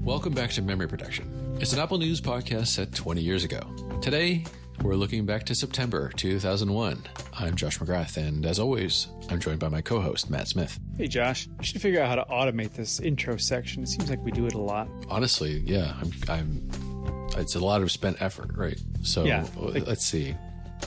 Welcome back to Memory Protection. It's an Apple News podcast set 20 years ago. Today, we're looking back to September 2001. I'm Josh McGrath, and as always, I'm joined by my co-host, Matt Smith. Hey, Josh. We should figure out how to automate this intro section. It seems like we do it a lot. Honestly, yeah, it's a lot of spent effort, right? So yeah, let's see.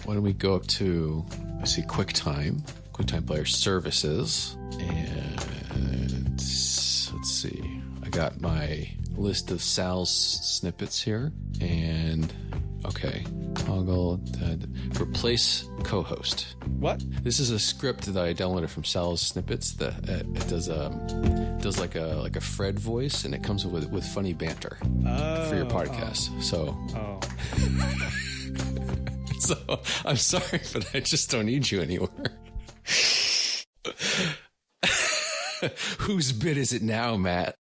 Why don't we go up to, QuickTime Player Services, and let's see. I got my list of Sal's snippets here, and okay, toggle replace co-host. What? This is a script that I downloaded from Sal's snippets. That it does like a Fred voice, and it comes with funny banter for your podcast. So I'm sorry, but I just don't need you anymore. Whose bit is it now, Matt?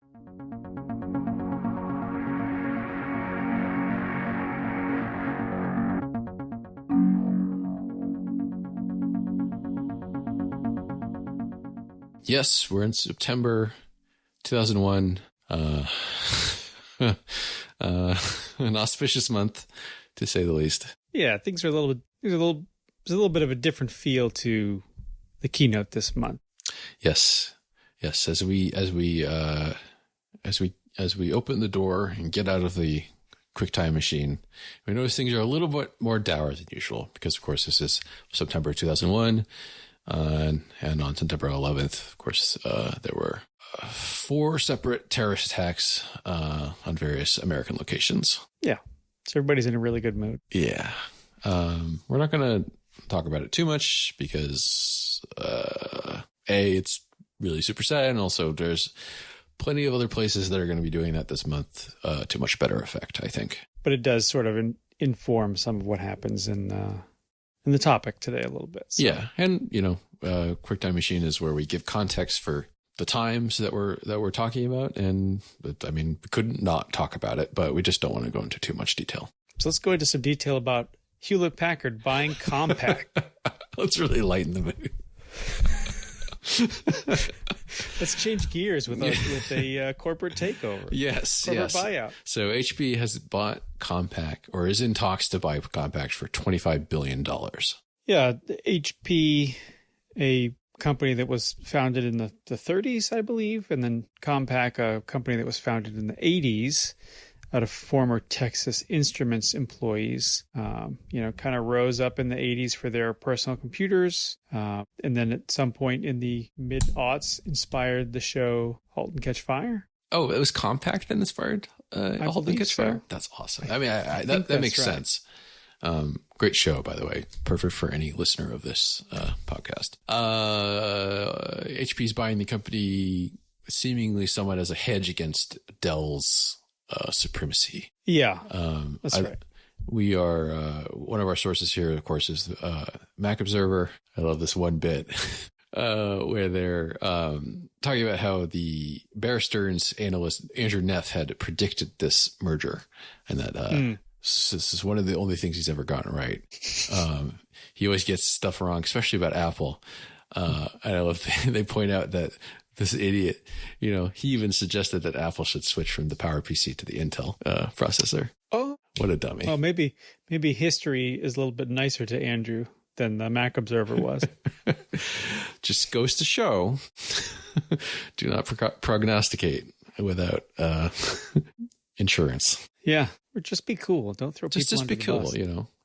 Yes, we're in September 2001. An auspicious month, to say the least. Yeah, things are a little bit of a different feel to the keynote this month. Yes. As we open the door and get out of the QuickTime machine, we notice things are a little bit more dour than usual because, of course, this is September 2001. And on September 11th, of course, there were 4 separate terrorist attacks on various American locations. Yeah. So everybody's in a really good mood. Yeah. We're not going to talk about it too much because, it's really super sad. And also there's plenty of other places that are going to be doing that this month to much better effect, I think. But it does sort of inform some of what happens in the topic today a little bit. So. Yeah. And, QuickTime Machine is where we give context for the times that we're talking about. And we couldn't not talk about it, but we just don't want to go into too much detail. So let's go into some detail about Hewlett-Packard buying Compaq. Let's really lighten the mood. Let's change gears with a corporate takeover. Yes. Corporate buyout. So HP has bought Compaq, or is in talks to buy Compaq for $25 billion. Yeah, HP, a company that was founded in the 30s, I believe, and then Compaq, a company that was founded in the 80s out of former Texas Instruments employees, kind of rose up in the 80s for their personal computers. And then at some point in the mid-aughts inspired the show Halt and Catch Fire. Oh, it was Compaq that inspired Halt and Catch Fire? That's awesome. That makes sense. Great show, by the way. Perfect for any listener of this podcast. HP's buying the company seemingly somewhat as a hedge against Dell's supremacy. Yeah, that's right. We are, one of our sources here, of course, is Mac Observer. I love this one bit where they're talking about how the Bear Stearns analyst Andrew Neff had predicted this merger, and that this is one of the only things he's ever gotten right. He always gets stuff wrong, especially about Apple. And I love they point out that this idiot, he even suggested that Apple should switch from the PowerPC to the Intel processor. Oh, what a dummy! Well, maybe history is a little bit nicer to Andrew than the Mac Observer was. Just goes to show: do not prognosticate without insurance. Yeah, or just be cool. Don't throw people just under be the cool. bus.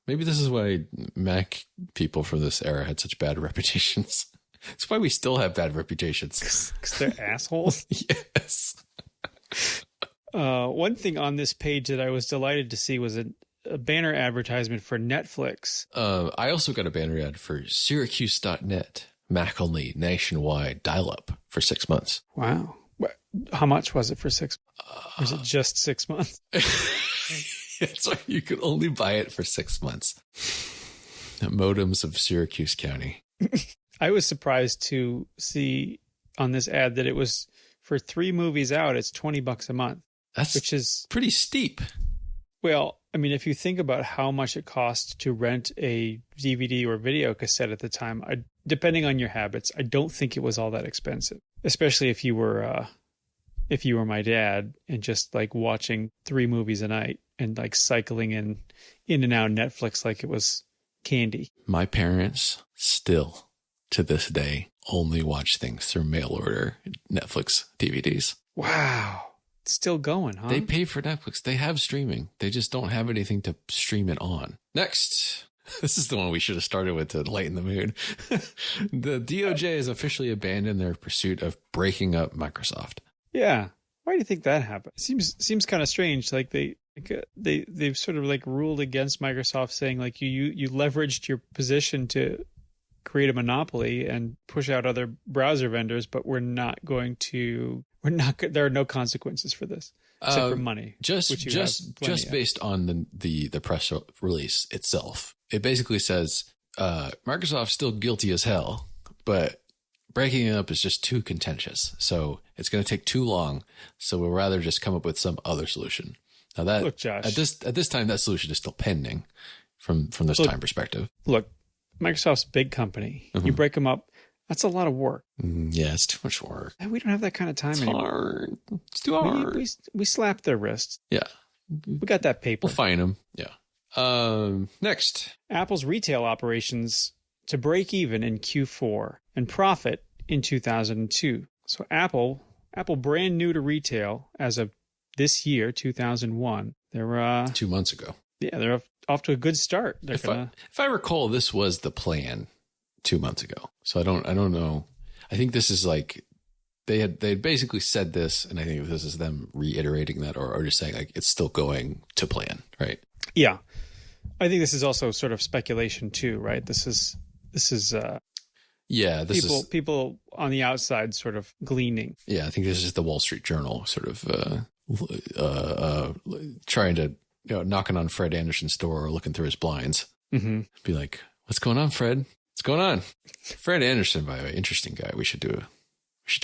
Maybe this is why Mac people from this era had such bad reputations. It's why we still have bad reputations. Because they're assholes? Yes. One thing on this page that I was delighted to see was a banner advertisement for Netflix. I also got a banner ad for Syracuse.net, Mac only, nationwide, dial-up for 6 months. Wow. How much was it for 6 months? Or is it just 6 months? It's like you could only buy it for 6 months. The modems of Syracuse County. I was surprised to see on this ad that it was for 3 movies out, it's $20 a month. Which is pretty steep. Well, if you think about how much it costs to rent a DVD or video cassette at the time, depending on your habits, I don't think it was all that expensive, especially if you were if you were my dad and just like watching 3 movies a night and like cycling in and out Netflix like it was candy. My parents still, to this day, only watch things through mail order Netflix DVDs. Wow. It's still going, huh? They pay for Netflix. They have streaming. They just don't have anything to stream it on. Next. This is the one we should have started with to lighten the mood. The DOJ has officially abandoned their pursuit of breaking up Microsoft. Yeah. Why do you think that happened? Seems kind of strange. Like they've sort of like ruled against Microsoft, saying like you leveraged your position to create a monopoly and push out other browser vendors, but there are no consequences for this except for money. Just based on the press release itself. It basically says Microsoft's still guilty as hell, but breaking it up is just too contentious. So it's going to take too long. So we'll rather just come up with some other solution. Now that look, Josh, at this time, that solution is still pending from this time perspective. Look, Microsoft's a big company. Mm-hmm. You break them up. That's a lot of work. Yeah, it's too much work. We don't have that kind of time anymore. Hard. It's too hard. We slapped their wrists. Yeah. We got that paper. We'll fine them. Yeah. Next. Apple's retail operations to break even in Q4 and profit in 2002. So Apple brand new to retail as of this year, 2001. They're 2 months ago. Yeah, they're off to a good start. If I recall, this was the plan 2 months ago. So I don't know. I think this is like they had basically said this, and I think this is them reiterating that or just saying like it's still going to plan, right? Yeah. I think this is also sort of speculation too, right? This is people on the outside sort of gleaning. Yeah, I think this is the Wall Street Journal sort of trying to knocking on Fred Anderson's door or looking through his blinds. Mm-hmm. Be like, what's going on, Fred? What's going on? Fred Anderson, by the way, interesting guy. We should do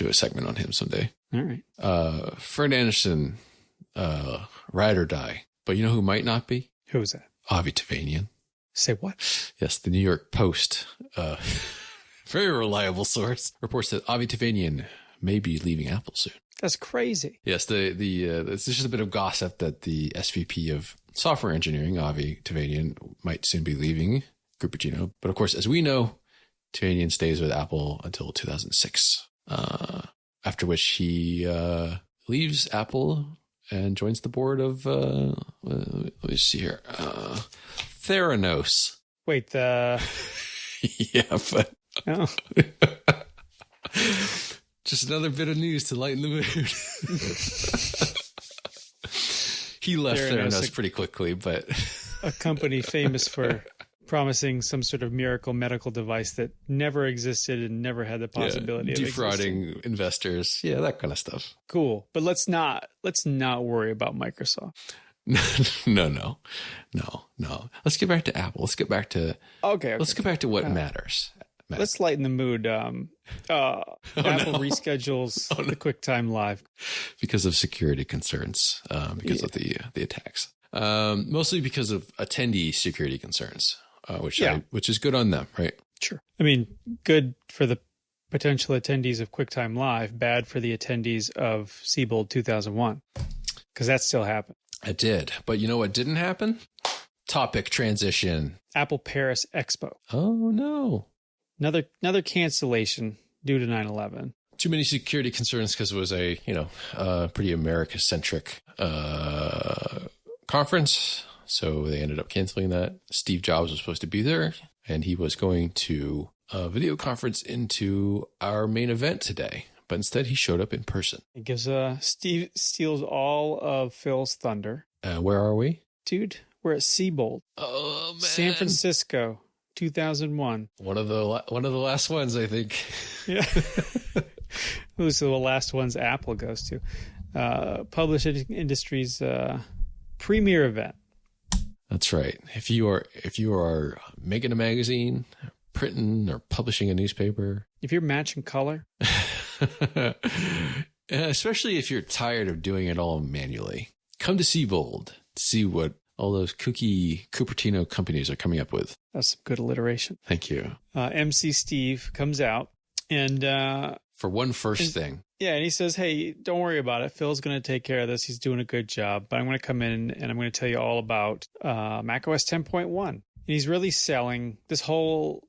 a segment on him someday. All right. Fred Anderson, ride or die. But you know who might not be? Who is that? Avi Tevanian. Say what? Yes, the New York Post, very reliable source, reports that Avi Tevanian may be leaving Apple soon. That's crazy. Yes, it's just a bit of gossip that the SVP of software engineering, Avi Tevanian, might soon be leaving Cupertino. But of course, as we know, Tevanian stays with Apple until 2006, after which he leaves Apple and joins the board of, let me see here, Theranos. Wait, yeah, but... Oh. Just another bit of news to lighten the mood. He left Theranos pretty quickly, but... A company famous for promising some sort of miracle medical device that never existed and never had the possibility of defrauding investors. Yeah, that kind of stuff. Cool. But let's not worry about Microsoft. No. Let's get back to Apple. Let's get back to Let's get back to what matters. Let's lighten the mood. Apple reschedules the QuickTime Live because of security concerns, because of the attacks. Mostly because of attendee security concerns, which is good on them, right? Sure. I mean, good for the potential attendees of QuickTime Live, bad for the attendees of Seybold 2001, because that still happened. It did. But you know what didn't happen? Topic transition. Apple Paris Expo. Oh, no. Another cancellation due to 9/11. Too many security concerns because it was a pretty America-centric conference. So they ended up canceling that. Steve Jobs was supposed to be there, and he was going to video conference into our main event today. But instead, he showed up in person. It gives Steve steals all of Phil's thunder. Where are we? Dude, we're at Seybold. Oh, man. San Francisco, 2001. One of the last ones, I think. Yeah. Those are the last ones Apple goes to. Publishing industry's premier event. That's right. If you are making a magazine, printing or publishing a newspaper, if you're matching color, especially if you're tired of doing it all manually, come to Seybold to see what all those kooky Cupertino companies are coming up with. That's some good alliteration. Thank you. MC Steve comes out and for one first thing. Yeah, and he says, hey, don't worry about it. Phil's going to take care of this. He's doing a good job. But I'm going to come in and I'm going to tell you all about macOS 10.1. And he's really selling this whole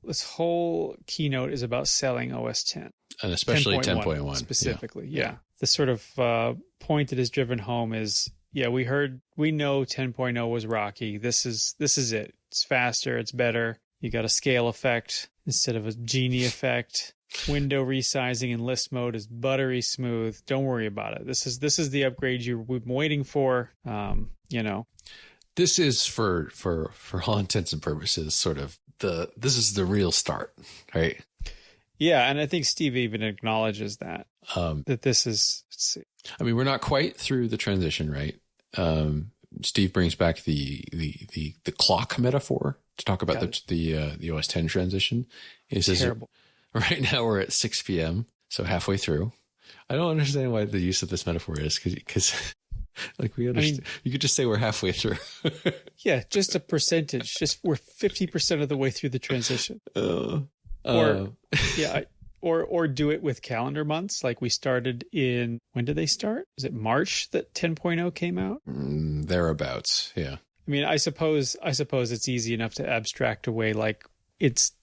keynote is about selling OS 10. And especially 10.1 specifically. Yeah. The sort of point that is driven home is, yeah, we know 10.0 was rocky. This is it. It's faster. It's better. You got a scale effect instead of a genie effect. Window resizing in list mode is buttery smooth. Don't worry about it. This is the upgrade you've been waiting for. This is for all intents and purposes sort of this is the real start, right? Yeah, and I think Steve even acknowledges that this is. Let's see. I mean, we're not quite through the transition, right? Steve brings back the clock metaphor to talk about the OS 10 transition. He says, terrible. Right now we're at 6 p.m., so halfway through. I don't understand why the use of this metaphor is because like we understand. You could just say we're halfway through. Yeah, just a percentage. Just we're 50% of the way through the transition. Or do it with calendar months. Like we started in, when did they start? Was it March that 10.0 came out? Thereabouts, yeah. I mean, I suppose it's easy enough to abstract away like it's,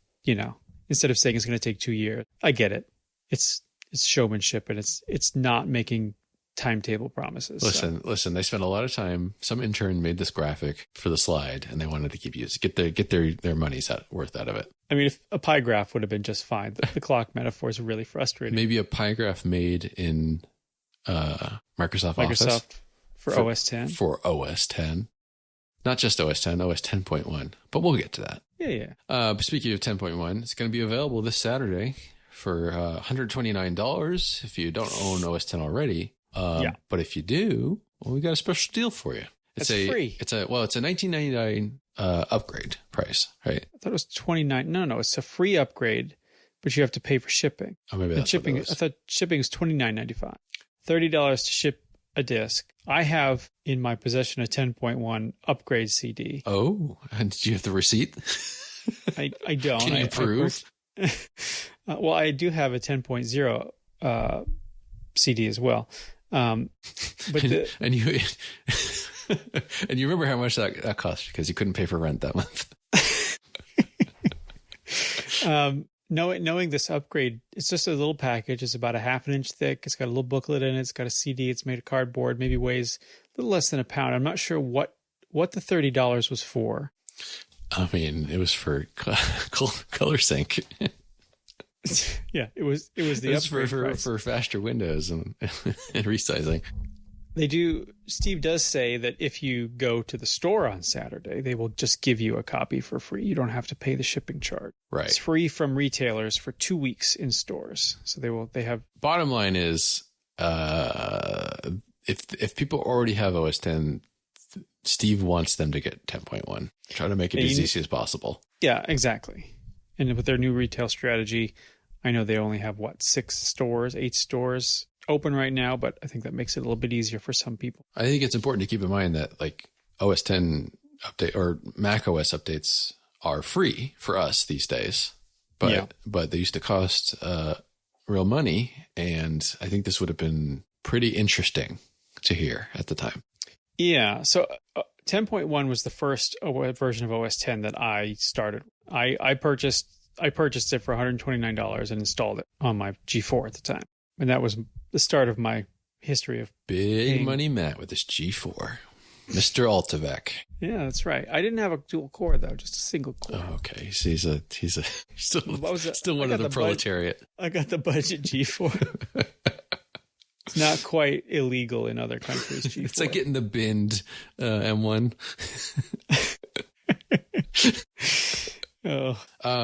instead of saying it's going to take 2 years. I get it. It's showmanship and it's not making timetable promises. Listen, they spent a lot of time. Some intern made this graphic for the slide and they wanted to keep using get their money's worth out of it. I mean, if a pie graph would have been just fine. The clock metaphor is really frustrating. Maybe a pie graph made in Microsoft Office for OS 10. For OS 10. Not just OS 10, OS 10.1. But we'll get to that. Yeah. But speaking of 10.1, it's going to be available this Saturday for $129 if you don't own OS 10 already. But if you do, well, we got a special deal for you. It's free. It's a $19.99 upgrade price, right? I thought it was $29. No, it's a free upgrade, but you have to pay for shipping. Oh, maybe that's shipping. What it was. I thought shipping is $29.95. $30 to ship a disc. I have in my possession a 10.1 upgrade CD. Oh, and did you have the receipt? I don't. Can you prove? Well, I do have a 10.0 CD as well. And you and you remember how much that cost because you couldn't pay for rent that month. Knowing this upgrade, it's just a little package. It's about a half an inch thick. It's got a little booklet in it. It's got a CD. It's made of cardboard, maybe weighs a little less than a pound. I'm not sure what the $30 was for. I mean, it was for color sync. Yeah, it was the upgrade for faster windows and resizing. Steve does say that if you go to the store on Saturday, they will just give you a copy for free. You don't have to pay the shipping charge. Right. It's free from retailers for 2 weeks in stores. So they have. Bottom line is, if people already have OS 10, Steve wants them to get 10.1. Try to make it as easy as possible. Yeah, exactly. And with their new retail strategy, I know they only have 8 stores open right now, but I think that makes it a little bit easier for some people. I think it's important to keep in mind that like OS 10 update or Mac OS updates are free for us these days, but they used to cost real money, and I think this would have been pretty interesting to hear at the time. Yeah. So 10.1 was the first version of OS 10 that I started. I purchased it for $129 and installed it on my G4 at the time. And that was the start of my history of big money Matt with his G4. Mr. Altavec. Yeah, that's right. I didn't have a dual core though, just a single core. Oh, okay. So he's still one of the proletariat. I got the budget G4. It's not quite illegal in other countries. G4. It's like getting the binned M1.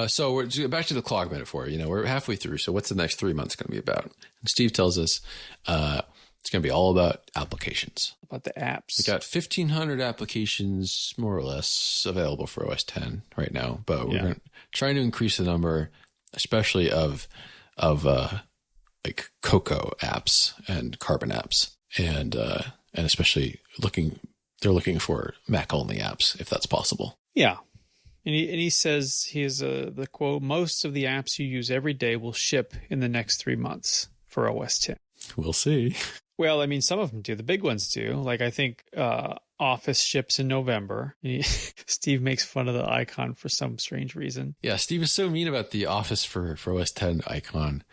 So we're back to the clock metaphor. We're halfway through. So what's the next 3 months going to be about? And Steve tells us it's going to be all about applications. About the apps. We got 1,500 applications, more or less, available for OS 10 right now. But we're trying to increase the number, especially of like Cocoa apps and Carbon apps, and especially they're looking for Mac only apps if that's possible. Yeah. And he says the quote, most of the apps you use every day will ship in the next 3 months for OS 10. We'll see. Well, I mean, some of them do. The big ones do. Like, I think Office ships in November. Steve makes fun of the icon for some strange reason. Yeah, Steve is so mean about the Office for OS 10 icon.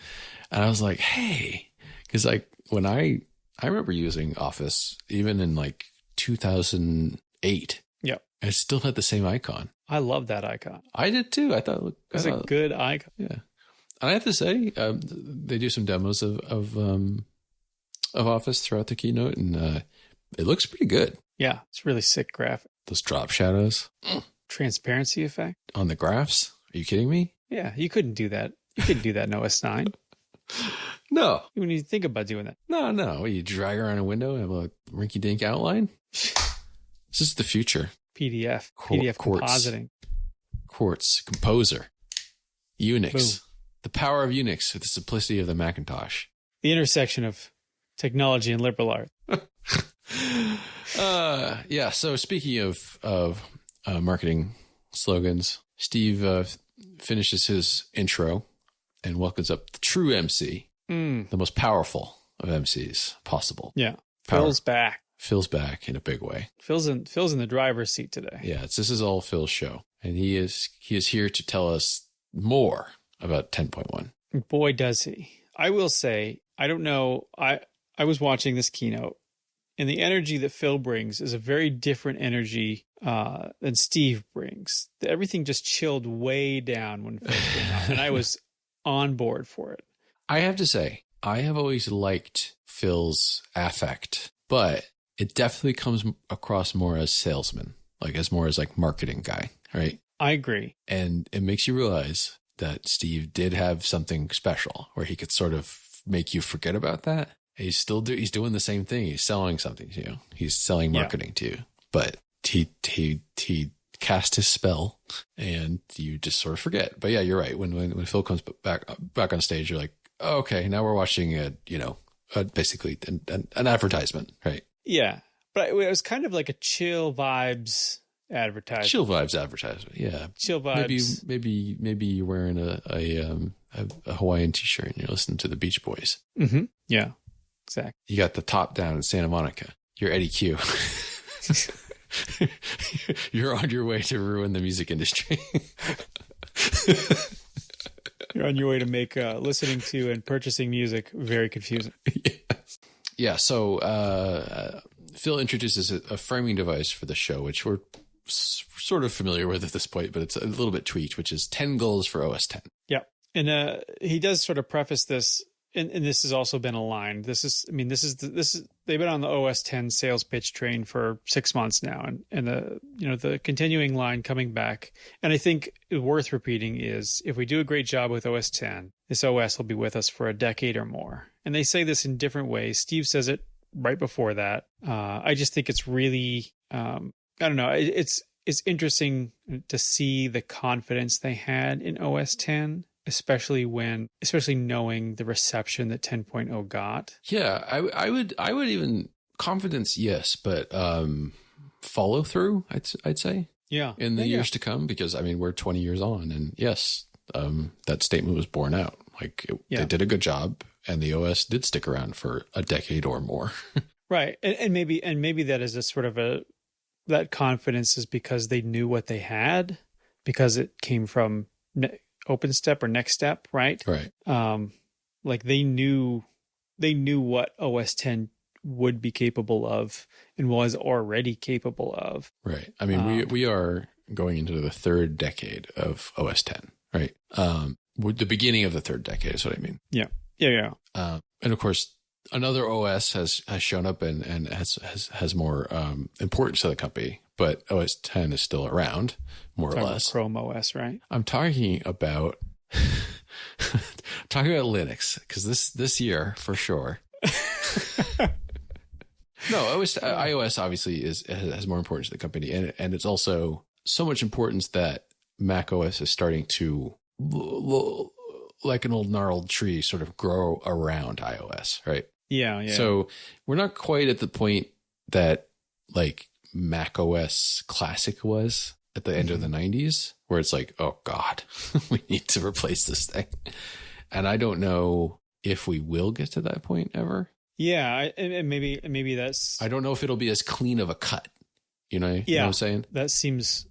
And I was like, hey, because like when I remember using Office even in like 2008. Yep. And it still had the same icon. I love that icon. I did too. I thought it was a good icon. Yeah. And I have to say, they do some demos of Office throughout the keynote, and it looks pretty good. Yeah, it's really sick graphic. Those drop shadows. Transparency effect. On the graphs? Are you kidding me? Yeah, you couldn't do that. You couldn't do that in OS 9. No. When you think about doing that. No. You drag around a window and have a rinky-dink outline? This is the future. PDF Quartz. compositing. Quartz. Composer. Unix. Boom. The power of Unix with the simplicity of the Macintosh. The intersection of technology and liberal art. Yeah. So speaking of marketing slogans, Steve finishes his intro and welcomes up the true MC, the most powerful of MCs possible. Yeah. Phil's back. Phil's back in a big way. Phil's in the driver's seat today. Yeah. This is all Phil's show, and he is here to tell us more about 10.1. Boy, does he. I will say, I don't know. I was watching this keynote, and the energy that Phil brings is a very different energy than Steve brings. Everything just chilled way down when Phil came out, and I was on board for it. I have to say, I have always liked Phil's affect, but it definitely comes across more as salesman, more as marketing guy, right? I agree. And it makes you realize that Steve did have something special where he could sort of make you forget about that. He's doing the same thing. He's selling something to you. He's selling marketing to you, but he cast his spell and you just sort of forget. But yeah, you're right. When Phil comes back on stage, you're like, oh, okay, now we're watching basically an advertisement, right? Yeah. But it was kind of like a chill vibes advertisement. Chill vibes advertisement. Yeah. Chill vibes. Maybe you're wearing a Hawaiian t-shirt and you're listening to the Beach Boys. Mm-hmm. Yeah. Exactly. You got the top down in Santa Monica. You're Eddie Q. You're on your way to ruin the music industry. You're on your way to make listening to and purchasing music very confusing. Yes. Yeah. So Phil introduces a framing device for the show, which we're sort of familiar with at this point, but it's a little bit tweaked, which is 10 goals for OS 10. Yeah. And he does sort of preface this. And this has also been aligned. This is they've been on the OS 10 sales pitch train for 6 months now, and the continuing line coming back. And I think worth repeating is if we do a great job with OS 10, this OS will be with us for a decade or more. And they say this in different ways. Steve says it right before that. I just think it's really I don't know. It's interesting to see the confidence they had in OS 10. Especially knowing the reception that 10.0 got. Yeah, I would even confidence, yes, but follow through, I'd say. Yeah. In the years to come, because I mean we're 20 years on, and yes, that statement was borne out. They did a good job, and the OS did stick around for a decade or more. Right, and maybe that is a sort of that confidence is because they knew what they had, because it came from OpenStep or Next Step, right? Right. They knew what OS 10 would be capable of and was already capable of. Right. I mean, we are going into the third decade of OS 10, right? The beginning of the third decade is what I mean. Yeah. Yeah. And of course, another OS has shown up and has more importance to the company, but OS 10 is still around, more or less. Chrome OS, right? I'm talking about Linux, because this year for sure. No, iOS obviously has more importance to the company, and it's also so much importance that Mac OS is starting to, like an old gnarled tree, sort of grow around iOS, right? Yeah. So we're not quite at the point that Mac OS Classic was at the end of the 90s, where it's like, oh God, we need to replace this thing. And I don't know if we will get to that point ever. Yeah, and maybe that's. I don't know if it'll be as clean of a cut. You know what I'm saying? That seems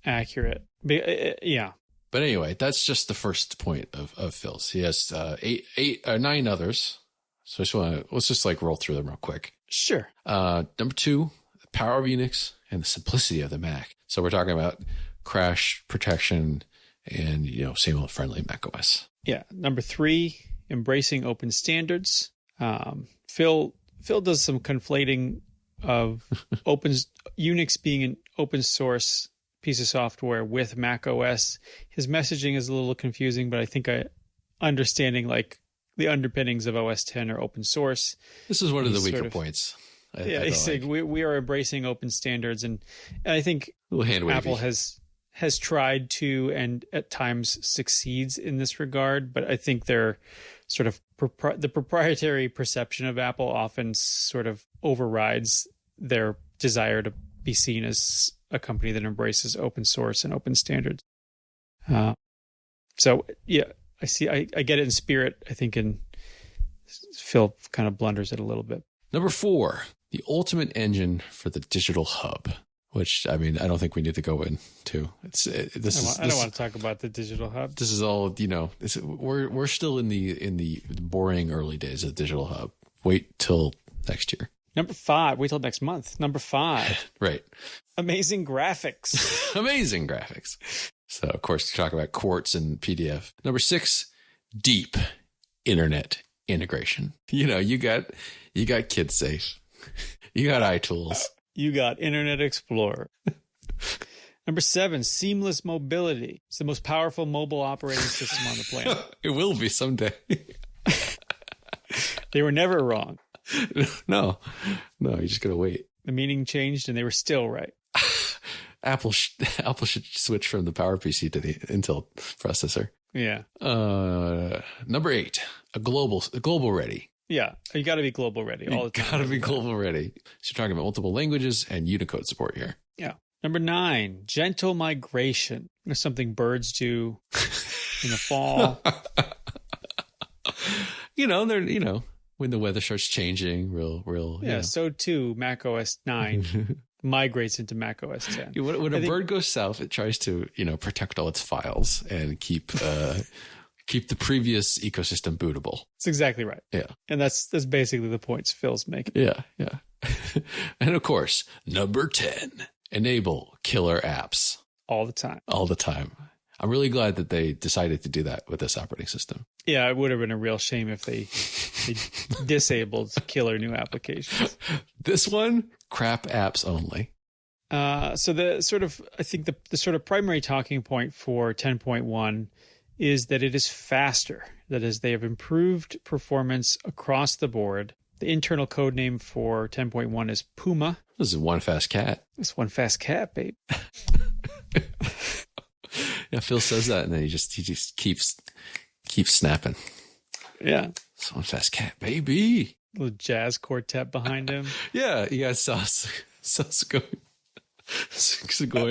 accurate. Yeah. But anyway, that's just the first point of Phil's. He has 9 others. So let's just like roll through them real quick. Sure. Number 2, the power of Unix and the simplicity of the Mac. So we're talking about crash protection and, same old friendly Mac OS. Yeah. Number 3, embracing open standards. Phil does some conflating of Unix being an open source piece of software with Mac OS. His messaging is a little confusing, but I think understanding like the underpinnings of OS 10 are open source. This is one of the weaker points. He's saying we are embracing open standards, and I think Apple has tried to, and at times succeeds in this regard, but I think they're sort of the proprietary perception of Apple often sort of overrides their desire to be seen as a company that embraces open source and open standards. So yeah, I get it in spirit. I think Phil kind of blunders it a little bit. Number 4, the ultimate engine for the digital hub, which, I mean, I don't think we need to go into. I don't want to talk about the digital hub. This is all, we're still in the boring early days of the digital hub. Wait till next year. Number 5, wait till next month. Number 5. Right. Amazing graphics. Amazing graphics. So, of course, you talk about Quartz and PDF. Number 6, deep internet integration. You got KidSafe. You got iTools. You got Internet Explorer. Number 7, seamless mobility. It's the most powerful mobile operating system on the planet. It will be someday. They were never wrong. No, you just gotta wait. The meaning changed, and they were still right. Apple should switch from the PowerPC to the Intel processor. Yeah. Number 8, a global ready. Yeah, you got to be global ready all the time. Got to be global ready. So you're talking about multiple languages and Unicode support here. Yeah. Number 9, gentle migration. There's something birds do in the fall. They're when the weather starts changing, real. Yeah. So too, Mac OS 9 migrates into Mac OS 10. When a bird goes south, it tries to protect all its files and keep the previous ecosystem bootable. That's exactly right. Yeah. And that's basically the points Phil's making. Yeah. And of course, number 10, enable killer apps. All the time. I'm really glad that they decided to do that with this operating system. Yeah, it would have been a real shame if they disabled killer new applications. This one, crap apps only. So the sort of primary talking point for 10.1 is that it is faster. That is, they have improved performance across the board. The internal code name for 10.1 is Puma. This is one fast cat. It's one fast cat, babe. Yeah, Phil says that, and then he just keeps snapping. Yeah, it's one fast cat, baby. Little jazz quartet behind him. Yeah, you got sauce going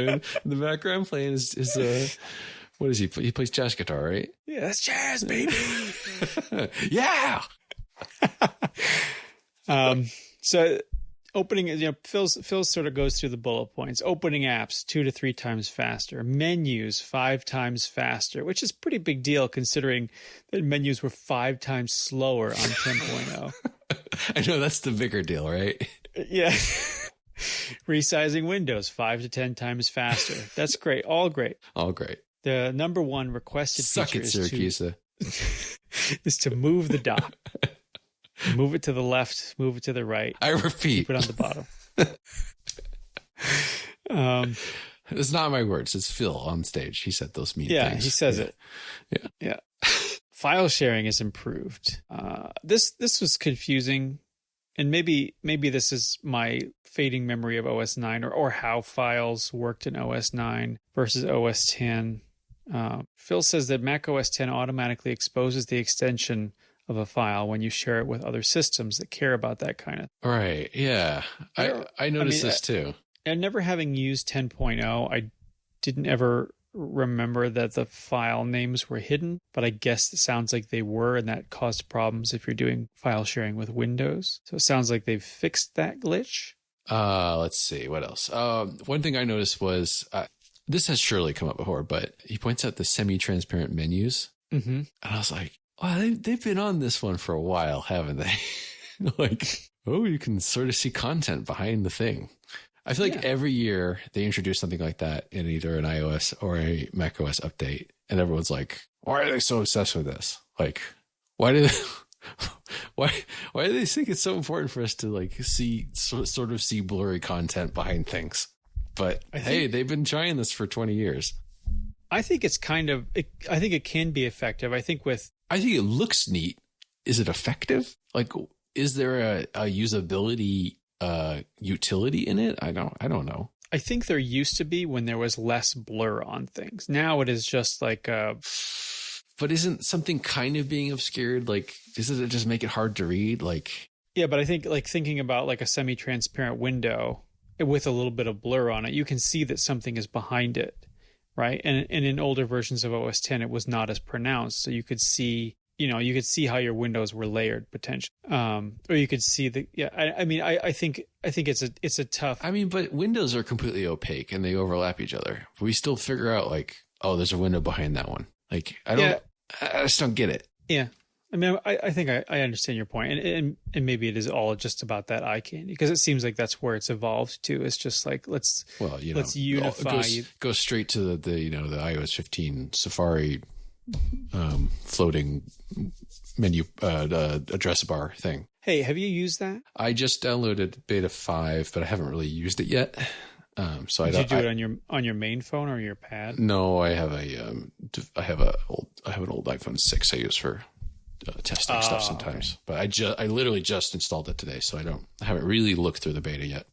in the background playing is what is he? He plays jazz guitar, right? Yeah, that's jazz, baby. Yeah. So opening, Phil sort of goes through the bullet points. Opening apps 2 to 3 times faster. Menus 5 times faster, which is a pretty big deal considering that menus were 5 times slower on 10.0. I know, that's the bigger deal, right? Yeah. Resizing windows 5 to 10 times faster. That's great. All great. The number 1 requested feature is to move the dock. Move it to the left, move it to the right. I repeat. Keep it on the bottom. It's not my words. It's Phil on stage. He said those mean things. Yeah, he says it. Yeah. File sharing is improved. This was confusing, and maybe this is my fading memory of OS 9 or how files worked in OS 9 versus OS 10. Phil says that Mac OS 10 automatically exposes the extension of a file when you share it with other systems that care about that kind of thing. Right. Yeah. I noticed this too. And never having used 10.0, I didn't ever remember that the file names were hidden, but I guess it sounds like they were, and that caused problems if you're doing file sharing with Windows. So it sounds like they've fixed that glitch. Let's see what else. One thing I noticed was this has surely come up before, but he points out the semi-transparent menus, and I was like, "Wow, they've been on this one for a while, haven't they?" Like, oh, you can sort of see content behind the thing. I feel like every year they introduce something like that in either an iOS or a macOS update, and everyone's like, "Why are they so obsessed with this? Like, why do they think it's so important for us to like see sort of see blurry content behind things?" But hey, they've been trying this for 20 years. I think it's I think it can be effective. I think it looks neat. Is it effective? Like, is there a usability utility in it? I don't know. I think there used to be when there was less blur on things. Now it is just like But isn't something kind of being obscured? Like, doesn't it just make it hard to read? Like, yeah, but I think like thinking about like a semi-transparent window with a little bit of blur on it, you can see that something is behind it, right? And in older versions of OS X, it was not as pronounced, so you could see how your windows were layered potentially, or you could see the. Yeah, I think it's a tough. I mean, but windows are completely opaque and they overlap each other. We still figure out like, oh, there's a window behind that one. Like, I just don't get it. Yeah. I mean, I think I understand your point, and maybe it is all just about that eye candy, because it seems like that's where it's evolved to. It's just like let's unify. Go straight to the iOS 15 Safari floating menu address bar thing. Hey, have you used that? I just downloaded beta 5, but I haven't really used it yet. So Did you do it on your main phone or your pad? No, I have an old iPhone 6 I use for testing stuff sometimes. Okay. But I literally just installed it today, so I haven't really looked through the beta yet.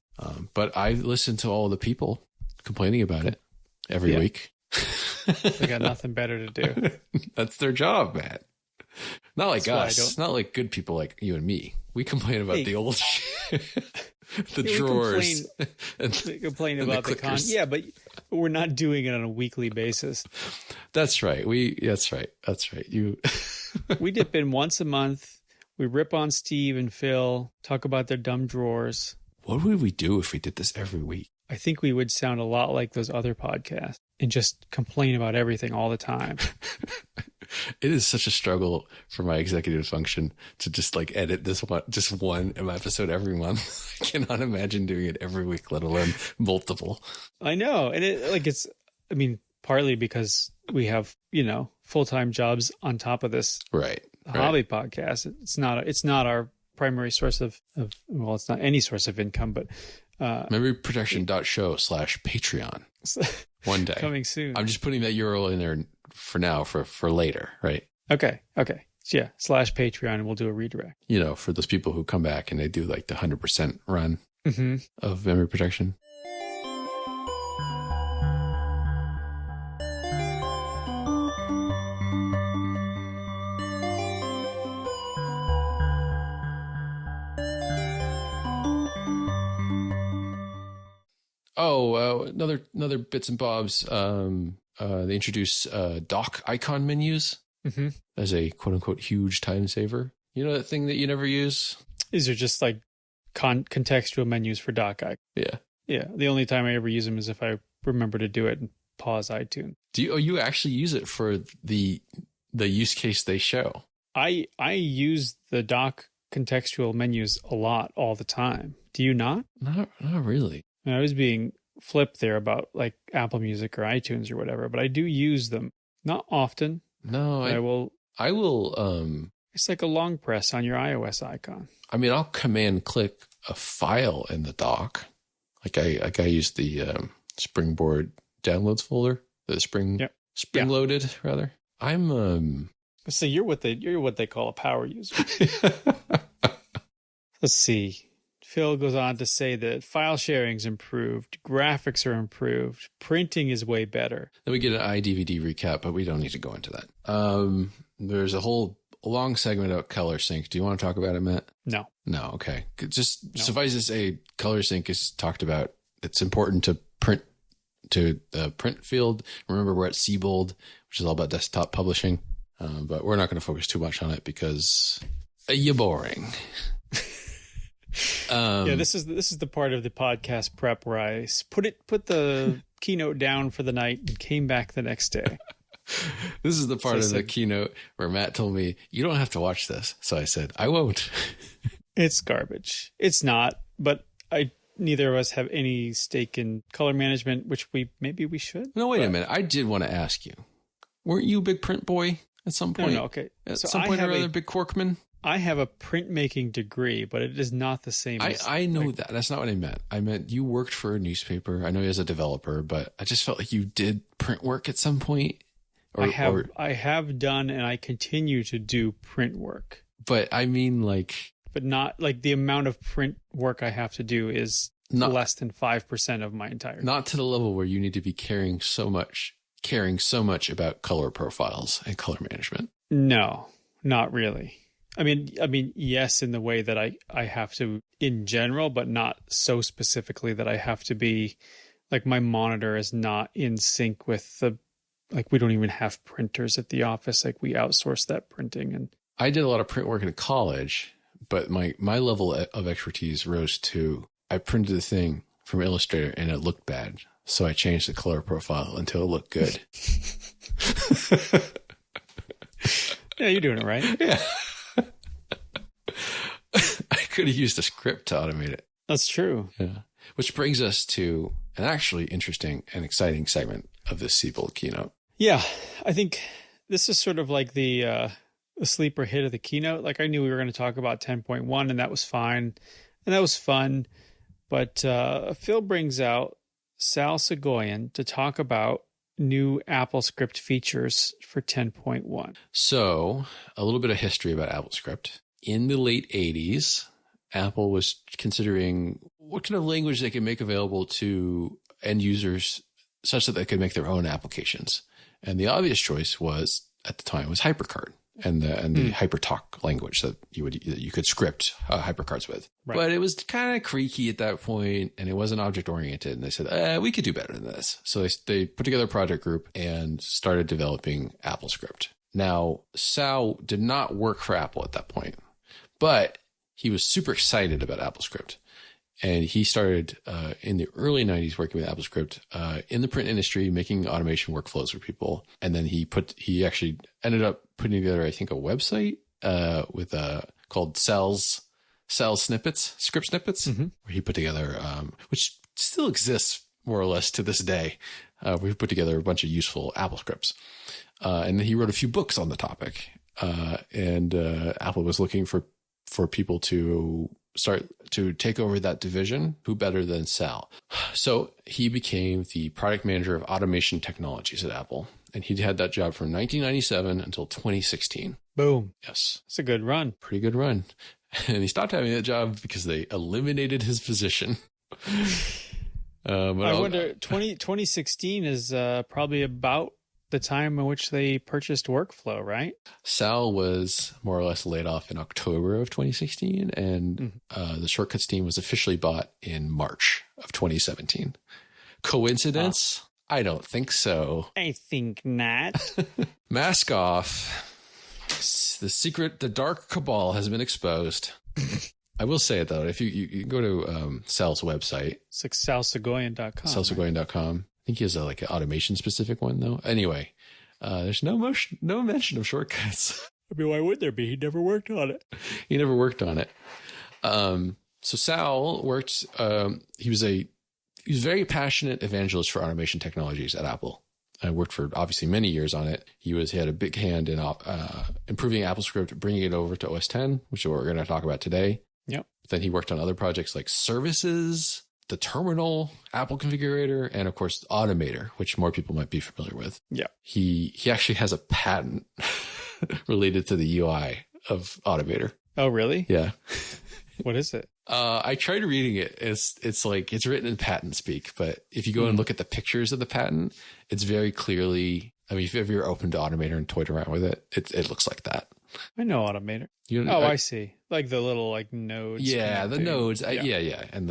But I listen to all the people complaining about it every week. They got nothing better to do. That's their job, man. Not like us. Not like good people like you and me. We complain about the old shit. The drawers. We complain about the content. Yeah, but we're not doing it on a weekly basis. That's right. That's right. You We dip in once a month. We rip on Steve and Phil, talk about their dumb drawers. What would we do if we did this every week? I think we would sound a lot like those other podcasts and just complain about everything all the time. It is such a struggle for my executive function to just like edit one episode every month. I cannot imagine doing it every week, let alone multiple. I know. And partly because we have, full-time jobs on top of this hobby podcast. It's not our primary source of it's not any source of income, but memoryprotection.show/Patreon. One day. Coming soon. I'm just putting that URL in there for now, for later, right? Okay. So yeah, /Patreon, and we'll do a redirect. For those people who come back and they do like the 100% run of memory protection. Another bits and bobs. They introduce dock icon menus as a quote unquote huge time saver. You know that thing that you never use? These are just like contextual menus for dock icons. Yeah. Yeah. The only time I ever use them is if I remember to do it and pause iTunes. You actually use it for the use case they show? I use the dock contextual menus a lot all the time. Do you not? Not really. I was being flipped there about like Apple Music or iTunes or whatever, but I do use them. Not often. No, I will. It's like a long press on your iOS icon. I mean, I'll command click a file in the dock. Like I use the Springboard downloads folder, the spring loaded rather. I'm So you're what they call a power user. Let's see. Phil goes on to say that file sharing's improved, graphics are improved, printing is way better. Then we get an iDVD recap, but we don't need to go into that. There's a long segment about color sync. Do you want to talk about it, Matt? No. No, okay. Suffice to say, color sync is talked about. It's important to print to the print field. Remember, we're at Seybold, which is all about desktop publishing. But we're not going to focus too much on it because you're boring. This is the part of the podcast prep where I put the keynote down for the night and came back the next day. This is the part of the keynote where Matt told me, you don't have to watch this. So I said, I won't. It's garbage. It's not, but neither of us have any stake in color management, which maybe we should. No, wait a minute. I did want to ask you, weren't you a big print boy at some point? No, okay. At some point or other, big Corkman? I have a printmaking degree, but it is not the same. I know that. That's not what I meant. I meant you worked for a newspaper. I know you as a developer, but I just felt like you did print work at some point. I have done, and I continue to do print work. But I mean, but not like the amount of print work I have to do is less than 5% of my entire. Not to the level where you need to be caring so much about color profiles and color management. No, not really. I mean, yes, in the way that I have to in general, but not so specifically that I have to be like my monitor is not in sync with we don't even have printers at the office. Like we outsource that printing. And I did a lot of print work in college, but my level of expertise rose to, I printed a thing from Illustrator and it looked bad. So I changed the color profile until it looked good. Yeah, you're doing it right. Yeah. I could have used a script to automate it. That's true. Yeah. Which brings us to an actually interesting and exciting segment of this Seybold keynote. Yeah, I think this is sort of like the sleeper hit of the keynote. Like I knew we were going to talk about 10.1 and that was fine. And that was fun. But Phil brings out Sal Soghoian to talk about new AppleScript features for 10.1. So a little bit of history about AppleScript. In the late 80s, Apple was considering what kind of language they could make available to end users such that they could make their own applications. And the obvious choice at the time was HyperCard and the HyperTalk language that you could script HyperCards with. Right. But it was kind of creaky at that point and it wasn't object oriented. And they said, we could do better than this. So they put together a project group and started developing AppleScript. Now, Sal did not work for Apple at that point, but he was super excited about AppleScript. And he started in the early 90s working with AppleScript in the print industry, making automation workflows for people. And then he actually ended up putting together, I think, a website called Sal's Snippets, Script Snippets, where he put together, which still exists more or less to this day. We put together a bunch of useful Apple scripts. And then he wrote a few books on the topic. And Apple was looking for people to start to take over that division. Who better than Sal? So he became the product manager of automation technologies at Apple. And he had that job from 1997 until 2016. Boom. Yes. That's a good run. Pretty good run. And he stopped having that job because they eliminated his position. I wonder, 2016 is probably about the time in which they purchased Workflow, right? Sal was more or less laid off in October of 2016, and the Shortcuts team was officially bought in March of 2017. Coincidence? I don't think so. I think not. Mask off. The dark cabal has been exposed. I will say it, though. If you go to Sal's website. It's like salsoghoian.com. Salsoghoian.com. I think he has an automation specific one, though. Anyway, there's no mention of Shortcuts. I mean, why would there be? He never worked on it. He never worked on it. So Sal worked. He was a very passionate evangelist for automation technologies at Apple. I worked for obviously many years on it. He had a big hand in improving AppleScript, bringing it over to OS X, which is what we're going to talk about today. Yep. Then he worked on other projects like Services, the Terminal, Apple Configurator, and of course Automator, which more people might be familiar with. Yeah. He actually has a patent related to the UI of Automator. Oh, really? Yeah. What is it? I tried reading it. It's like it's written in patent speak, but if you go and look at the pictures of the patent, it's very clearly. I mean, if you're open to Automator and toyed around with it, it looks like that. I know Automator. I see. Like the little nodes. Yeah, the nodes. Yeah. And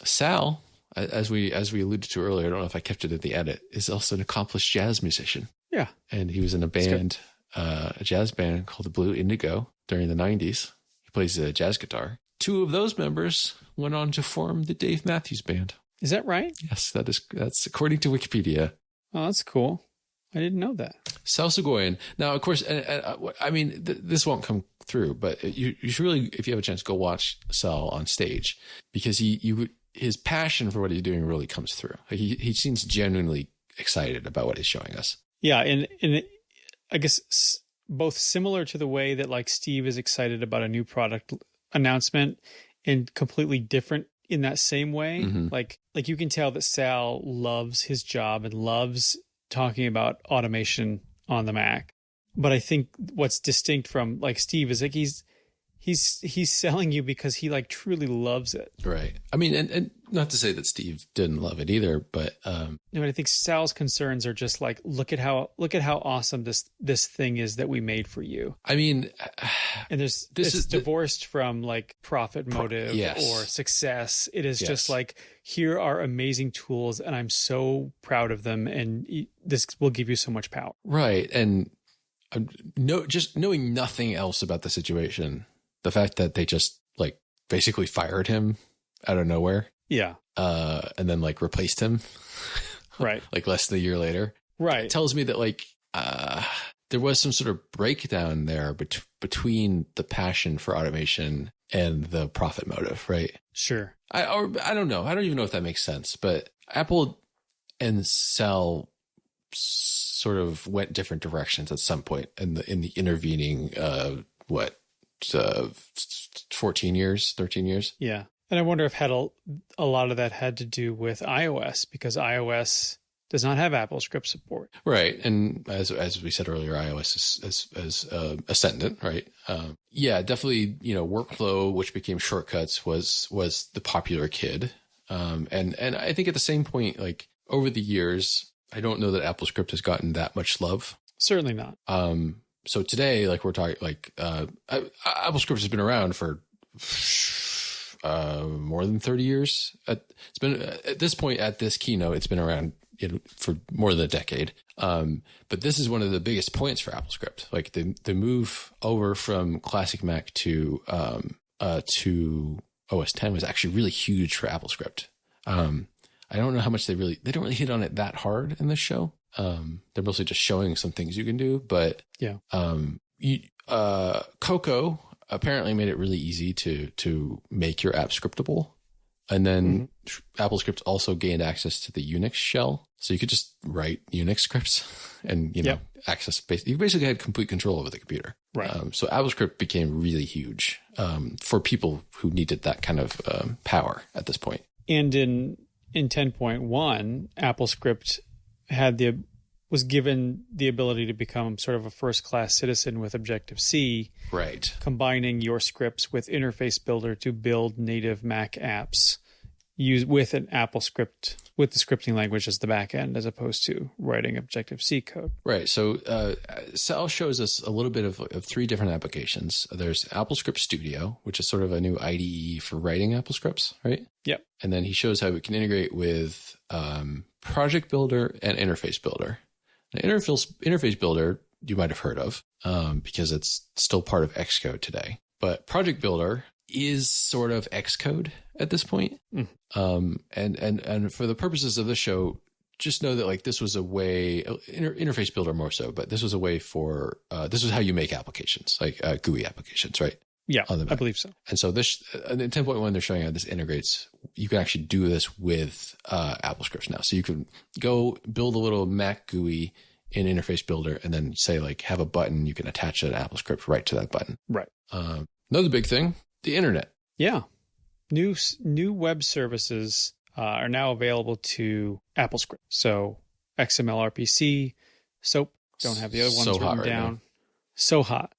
Sal as we alluded to earlier, I don't know if I kept it at the edit, is also an accomplished jazz musician. Yeah. And he was in a band, a jazz band called the Blue Indigo during the 90s. He plays jazz guitar. 2 of those members went on to form the Dave Matthews Band. Is that right? Yes, that's according to Wikipedia. Oh, that's cool. I didn't know that. Sal Seguin. Now, of course, I mean, this won't come through, but you should really, if you have a chance, go watch Sal on stage, because his passion for what he's doing really comes through. Like he seems genuinely excited about what he's showing us. Yeah, and I guess both similar to the way that like Steve is excited about a new product announcement, and completely different in that same way. Mm-hmm. Like you can tell that Sal loves his job and loves talking about automation on the Mac. But I think what's distinct from like Steve is like he's selling you because he like truly loves it. Right. I mean, and not to say that Steve didn't love it either, but I think Sal's concerns are just like, look at how awesome this thing is that we made for you. I mean, and it's divorced from like profit motive or success. It is just like, here are amazing tools and I'm so proud of them, and this will give you so much power. Right. And just knowing nothing else about the situation, the fact that they just like basically fired him out of nowhere. Yeah. And then like replaced him. Right. Like less than a year later. Right. It tells me that like there was some sort of breakdown there between the passion for automation and the profit motive, right? Sure. I don't know. I don't even know if that makes sense, but Apple and Sal sort of went different directions at some point in the intervening 13 years. Yeah. And I wonder if a lot of that had to do with iOS, because iOS does not have AppleScript support. Right. And as we said earlier, iOS is ascendant, right? Definitely, workflow, which became shortcuts, was the popular kid. And I think at the same point, like over the years, I don't know that AppleScript has gotten that much love. Certainly not. So today, like we're talking, like AppleScript has been around for more than 30 years. It's been at this point at this keynote, it's been around for more than a decade. But this is one of the biggest points for AppleScript. Like the move over from classic Mac to OS 10 was actually really huge for AppleScript. I don't know how much they don't really hit on it that hard in this show. They're mostly just showing some things you can do, but yeah. Cocoa apparently made it really easy to make your app scriptable. And then AppleScript also gained access to the Unix shell. So you could just write Unix scripts and, access you basically had complete control over the computer. Right. So AppleScript became really huge, for people who needed that kind of, power at this point. And in 10.1, AppleScript was given the ability to become sort of a first-class citizen with Objective-C, right? Combining your scripts with Interface Builder to build native Mac apps with an AppleScript, with the scripting language as the back end, as opposed to writing Objective-C code. Right. So Sal shows us a little bit of 3 different applications. There's AppleScript Studio, which is sort of a new IDE for writing AppleScripts, right? Yep. And then he shows how we can integrate with Project Builder and Interface Builder. Now, Interface Builder you might have heard of because it's still part of Xcode today. But Project Builder is sort of Xcode at this point. And for the purposes of the show, just know that like this was a way, Interface Builder more so, but this was a way for, this was how you make applications, like GUI applications, right? Yeah, I believe so. And so this, in 10.1, they're showing how this integrates. You can actually do this with AppleScript now. So you can go build a little Mac GUI in Interface Builder and then say like have a button. You can attach an AppleScript right to that button. Right. Another big thing, the internet. Yeah. New web services are now available to AppleScript. So XML RPC, SOAP. Don't have the other ones written down. So hot.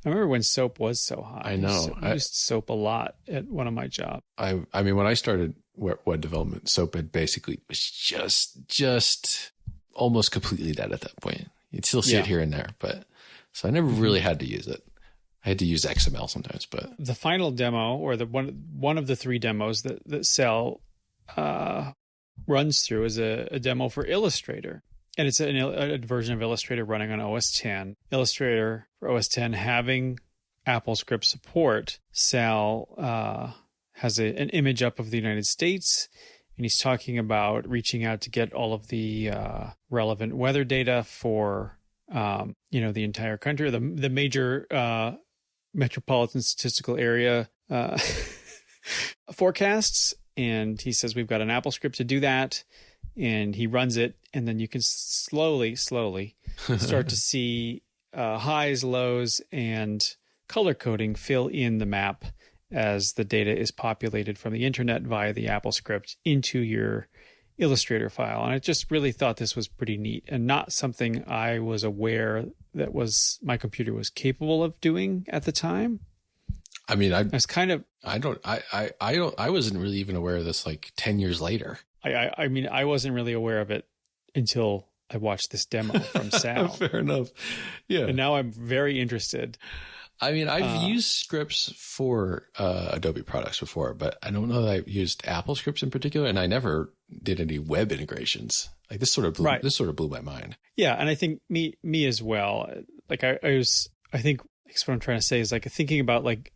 I remember when SOAP was so hot. I know. I used SOAP a lot at one of my jobs. I mean, when I started web development, SOAP had basically was just almost completely dead at that point. You'd still see it here and there, but so I never really had to use it. I had to use XML sometimes, but the final demo, or the one of the 3 demos that Sal runs through, is a demo for Illustrator. And it's a version of Illustrator running on OS X. Illustrator for OS X having AppleScript support. Sal has an image up of the United States, and he's talking about reaching out to get all of the relevant weather data for the entire country, the major metropolitan statistical area forecasts. And he says we've got an AppleScript to do that. And he runs it, and then you can slowly start to see highs, lows, and color coding fill in the map as the data is populated from the internet via the AppleScript into your Illustrator file. And I just really thought this was pretty neat, and not something I was aware that my computer was capable of doing at the time. I mean, I wasn't really even aware of this like 10 years later. I mean, I wasn't really aware of it until I watched this demo from Sal. Fair enough. Yeah. And now I'm very interested. I mean, I've used scripts for Adobe products before, but I don't know that I've used AppleScripts in particular, and I never did any web integrations. Like this sort of blew my mind. Yeah, and I think me as well. Like I think what I'm trying to say is like thinking about like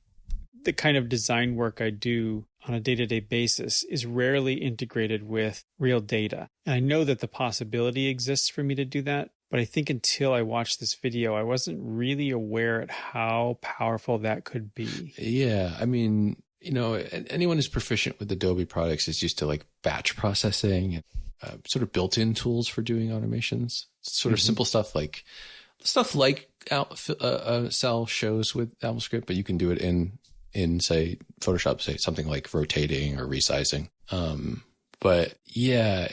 the kind of design work I do on a day-to-day basis is rarely integrated with real data. And I know that the possibility exists for me to do that, but I think until I watched this video, I wasn't really aware at how powerful that could be. Yeah. I mean, anyone who's proficient with Adobe products is used to like batch processing and sort of built-in tools for doing automations. Sort of simple stuff like Sal shows with AppleScript, but you can do it in say Photoshop, say something like rotating or resizing. But yeah,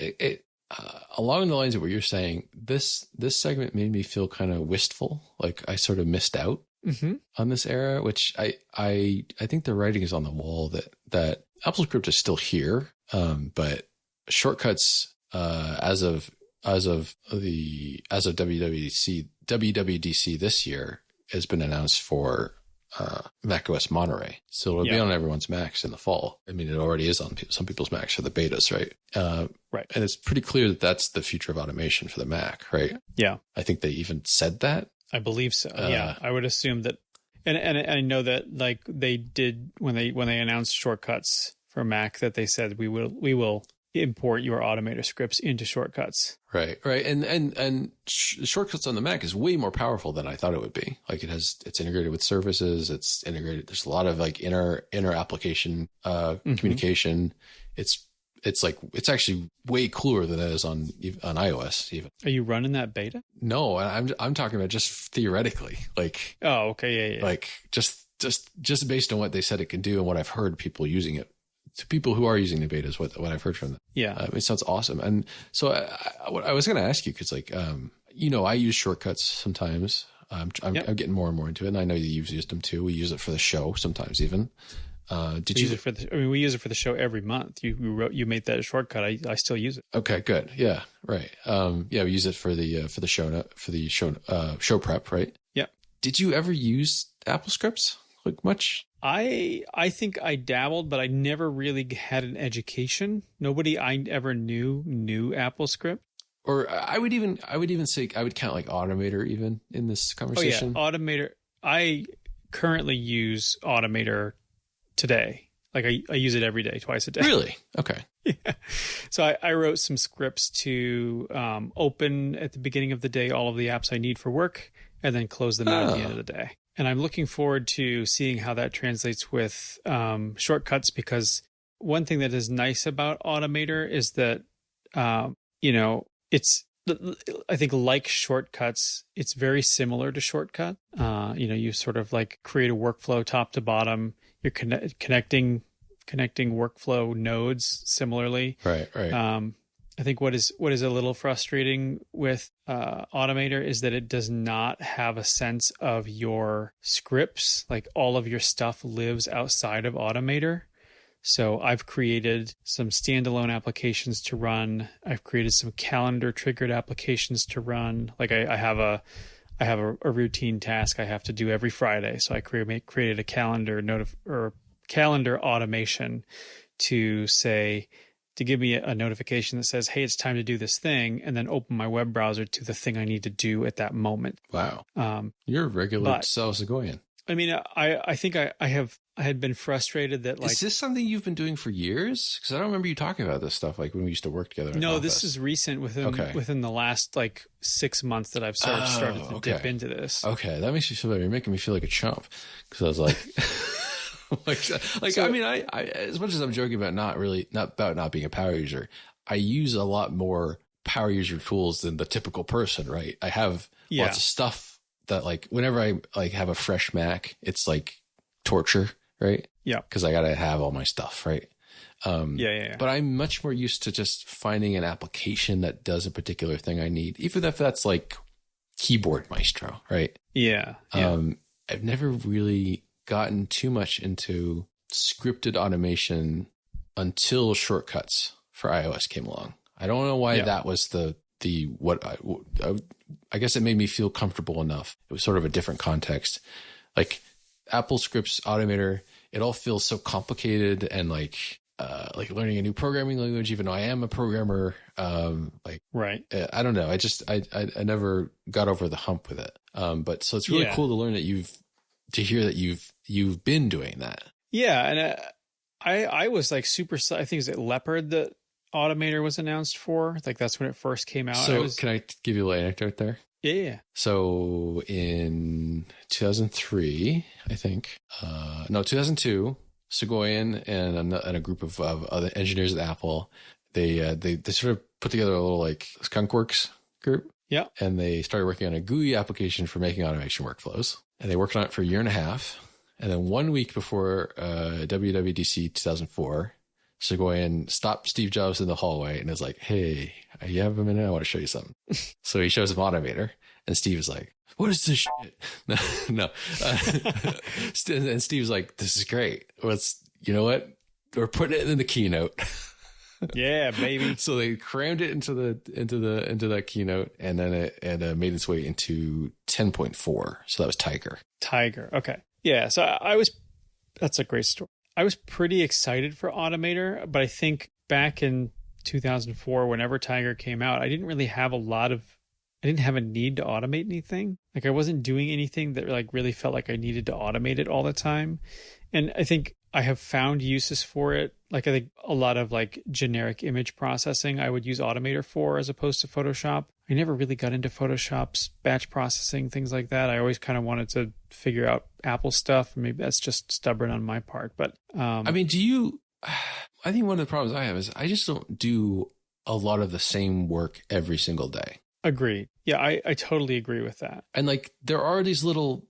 along the lines of what you're saying, this segment made me feel kind of wistful. Like I sort of missed out on this era, which I think the writing is on the wall that AppleScript is still here. But shortcuts, as of WWDC this year has been announced for macOS Monterey. So it'll be on everyone's Macs in the fall. I mean, it already is on some people's Macs for the betas, right? Right. And it's pretty clear that that's the future of automation for the Mac, right? Yeah. I think they even said that. I believe so. Yeah. I would assume that. And I know that like they did when they announced shortcuts for Mac, that they said we will import your Automator scripts into shortcuts. Right. And shortcuts on the Mac is way more powerful than I thought it would be. Like it's integrated with services. It's integrated. There's a lot of like inner application communication. It's actually way cooler than it is on iOS even. Are you running that beta? No, I'm talking about just theoretically. Like, oh, okay. Yeah. Like just based on what they said it can do and what I've heard people using it. To people who are using the beta is what I've heard from them. Yeah. It sounds awesome. And so what I was going to ask you, cause like, I use shortcuts sometimes. I'm getting more and more into it, and I know you've used them too. We use it for the show sometimes even. We use it for the show every month. You made that a shortcut. I still use it. Okay, good. Yeah. Right. We use it for the show prep, right? Yeah. Did you ever use AppleScripts like much? I think I dabbled, but I never really had an education. Nobody I ever knew AppleScript. Or I would even say I would count like Automator even in this conversation. Oh yeah, Automator. I currently use Automator today. Like I use it every day, twice a day. Really? Okay. Yeah. So I wrote some scripts to open at the beginning of the day all of the apps I need for work, and then close them out at the end of the day. And I'm looking forward to seeing how that translates with shortcuts, because one thing that is nice about Automator is that, it's, I think like shortcuts, it's very similar to Shortcut. You sort of like create a workflow top to bottom. You're connecting workflow nodes similarly. Right. I think what is a little frustrating with Automator is that it does not have a sense of your scripts. Like all of your stuff lives outside of Automator. So I've created some standalone applications to run. I've created some calendar triggered applications to run. Like I have I have a routine task I have to do every Friday. So I created a calendar automation to give me a notification that says, hey, it's time to do this thing, and then open my web browser to the thing I need to do at that moment. Wow. You're a regular Segoyan. I mean, I think I had been frustrated that, like, is this something you've been doing for years? Because I don't remember you talking about this stuff like when we used to work together. No, this is recent within the last like 6 months that I've started to dip into this. Okay, that makes you feel better. You're making me feel like a chump because I was like, so, I mean, I as much as I'm joking about not being a power user, I use a lot more power user tools than the typical person, right? I have lots of stuff that, like, whenever I like have a fresh Mac, it's like torture, right? Yeah. Because I got to have all my stuff, right? Yeah. But I'm much more used to just finding an application that does a particular thing I need, even if that's like Keyboard Maestro, right? Yeah. I've never really gotten too much into scripted automation until shortcuts for iOS came along. I don't know why that was I guess it made me feel comfortable enough. It was sort of a different context. Like AppleScript's Automator, it all feels so complicated and like learning a new programming language, even though I am a programmer. Right. I don't know. I never got over the hump with it. But so it's really cool to learn that you've been doing that. Yeah. And I was like super, I think it's Leopard that Automator was announced for. Like that's when it first came out. So can I give you a little anecdote there? Yeah. So in 2003, I think, 2002, Segoyan and a group of other engineers at Apple, they sort of put together a little like skunkworks group. Yeah. And they started working on a GUI application for making automation workflows. And they worked on it for a year and a half. And then 1 week before WWDC 2004, Segoyan stopped Steve Jobs in the hallway and was like, hey, you have a minute? I want to show you something. So he shows him Automator, and Steve is like, what is this shit? No. And Steve's like, this is great. You know what? We're putting it in the keynote. Yeah, baby. So they crammed it into that keynote, and then it made its way into 10.4. So that was Tiger. Okay. Yeah. So that's a great story. I was pretty excited for Automator, but I think back in 2004, whenever Tiger came out, I didn't have a need to automate anything. Like I wasn't doing anything that like really felt like I needed to automate it all the time. And I think I have found uses for it. Like I think a lot of like generic image processing I would use Automator for as opposed to Photoshop. I never really got into Photoshop's batch processing, things like that. I always kind of wanted to figure out Apple stuff. Maybe that's just stubborn on my part. But I mean, I think one of the problems I have is I just don't do a lot of the same work every single day. Agreed. Yeah, I totally agree with that. And like there are these little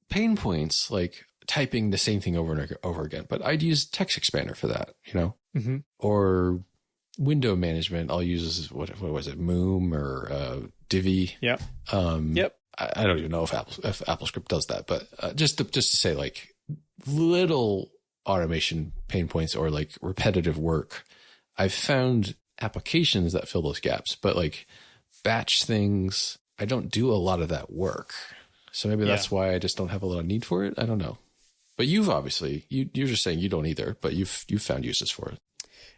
pain points, like typing the same thing over and over again. But I'd use Text Expander for that, Mm-hmm. Or window management. I'll use what was it, Moom or Divi. Yep. Yep. I don't even know if AppleScript does that, but just to say like little automation pain points or like repetitive work, I've found applications that fill those gaps. But like batch things, I don't do a lot of that work. So maybe that's why I just don't have a lot of need for it. I don't know. But you've obviously you're just saying you don't either, but you've found uses for it.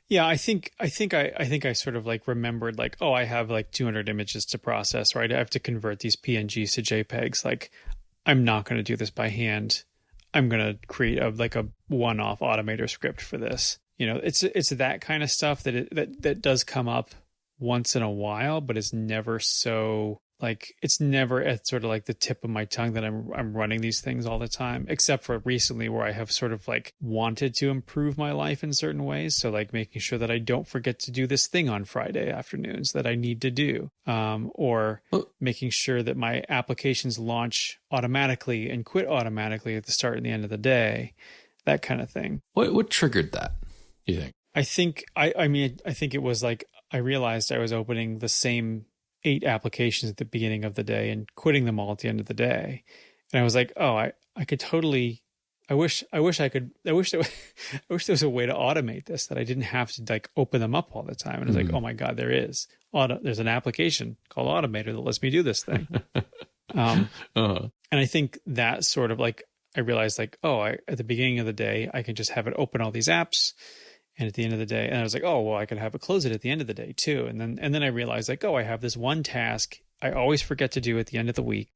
Yeah, I think I sort of like remembered like, oh, I have like 200 images to process, right? I have to convert these PNGs to JPEGs. Like, I'm not going to do this by hand. I'm going to create a one-off Automator script for this. It's that kind of stuff that does come up once in a while, but it's never so like it's never at sort of like the tip of my tongue that I'm running these things all the time, except for recently where I have sort of like wanted to improve my life in certain ways. So like making sure that I don't forget to do this thing on Friday afternoons that I need to do, or making sure that my applications launch automatically and quit automatically at the start and the end of the day, that kind of thing. What triggered that, you think? I think I think it was like I realized I was opening the same 8 applications at the beginning of the day and quitting them all at the end of the day. And I was like, oh, I could totally, I wish there was a way to automate this, that I didn't have to like open them up all the time. And I was like, oh my God, there is. There's an application called Automator that lets me do this thing. Uh-huh. And I think that sort of like, I realized like, at the beginning of the day, I can just have it open all these apps. And at the end of the day, and I was like, oh, well, I could have it close it at the end of the day too. And then I realized like, I have this one task I always forget to do at the end of the week.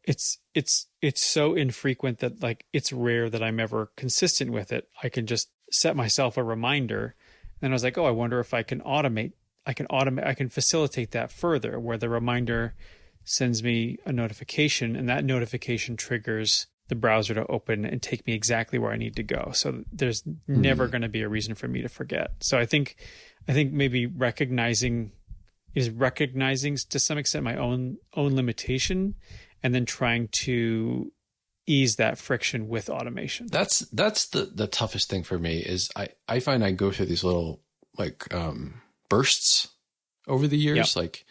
It's so infrequent that like, it's rare that I'm ever consistent with it. I can just set myself a reminder. And I was like, I wonder if I can I can facilitate that further, where the reminder sends me a notification, and that notification triggers the browser to open and take me exactly where I need to go. So there's never going to be a reason for me to forget. So I think maybe recognizing to some extent my own limitation, and then trying to ease that friction with automation. That's the toughest thing for me is I find I go through these little like bursts over the years. Yep. Like,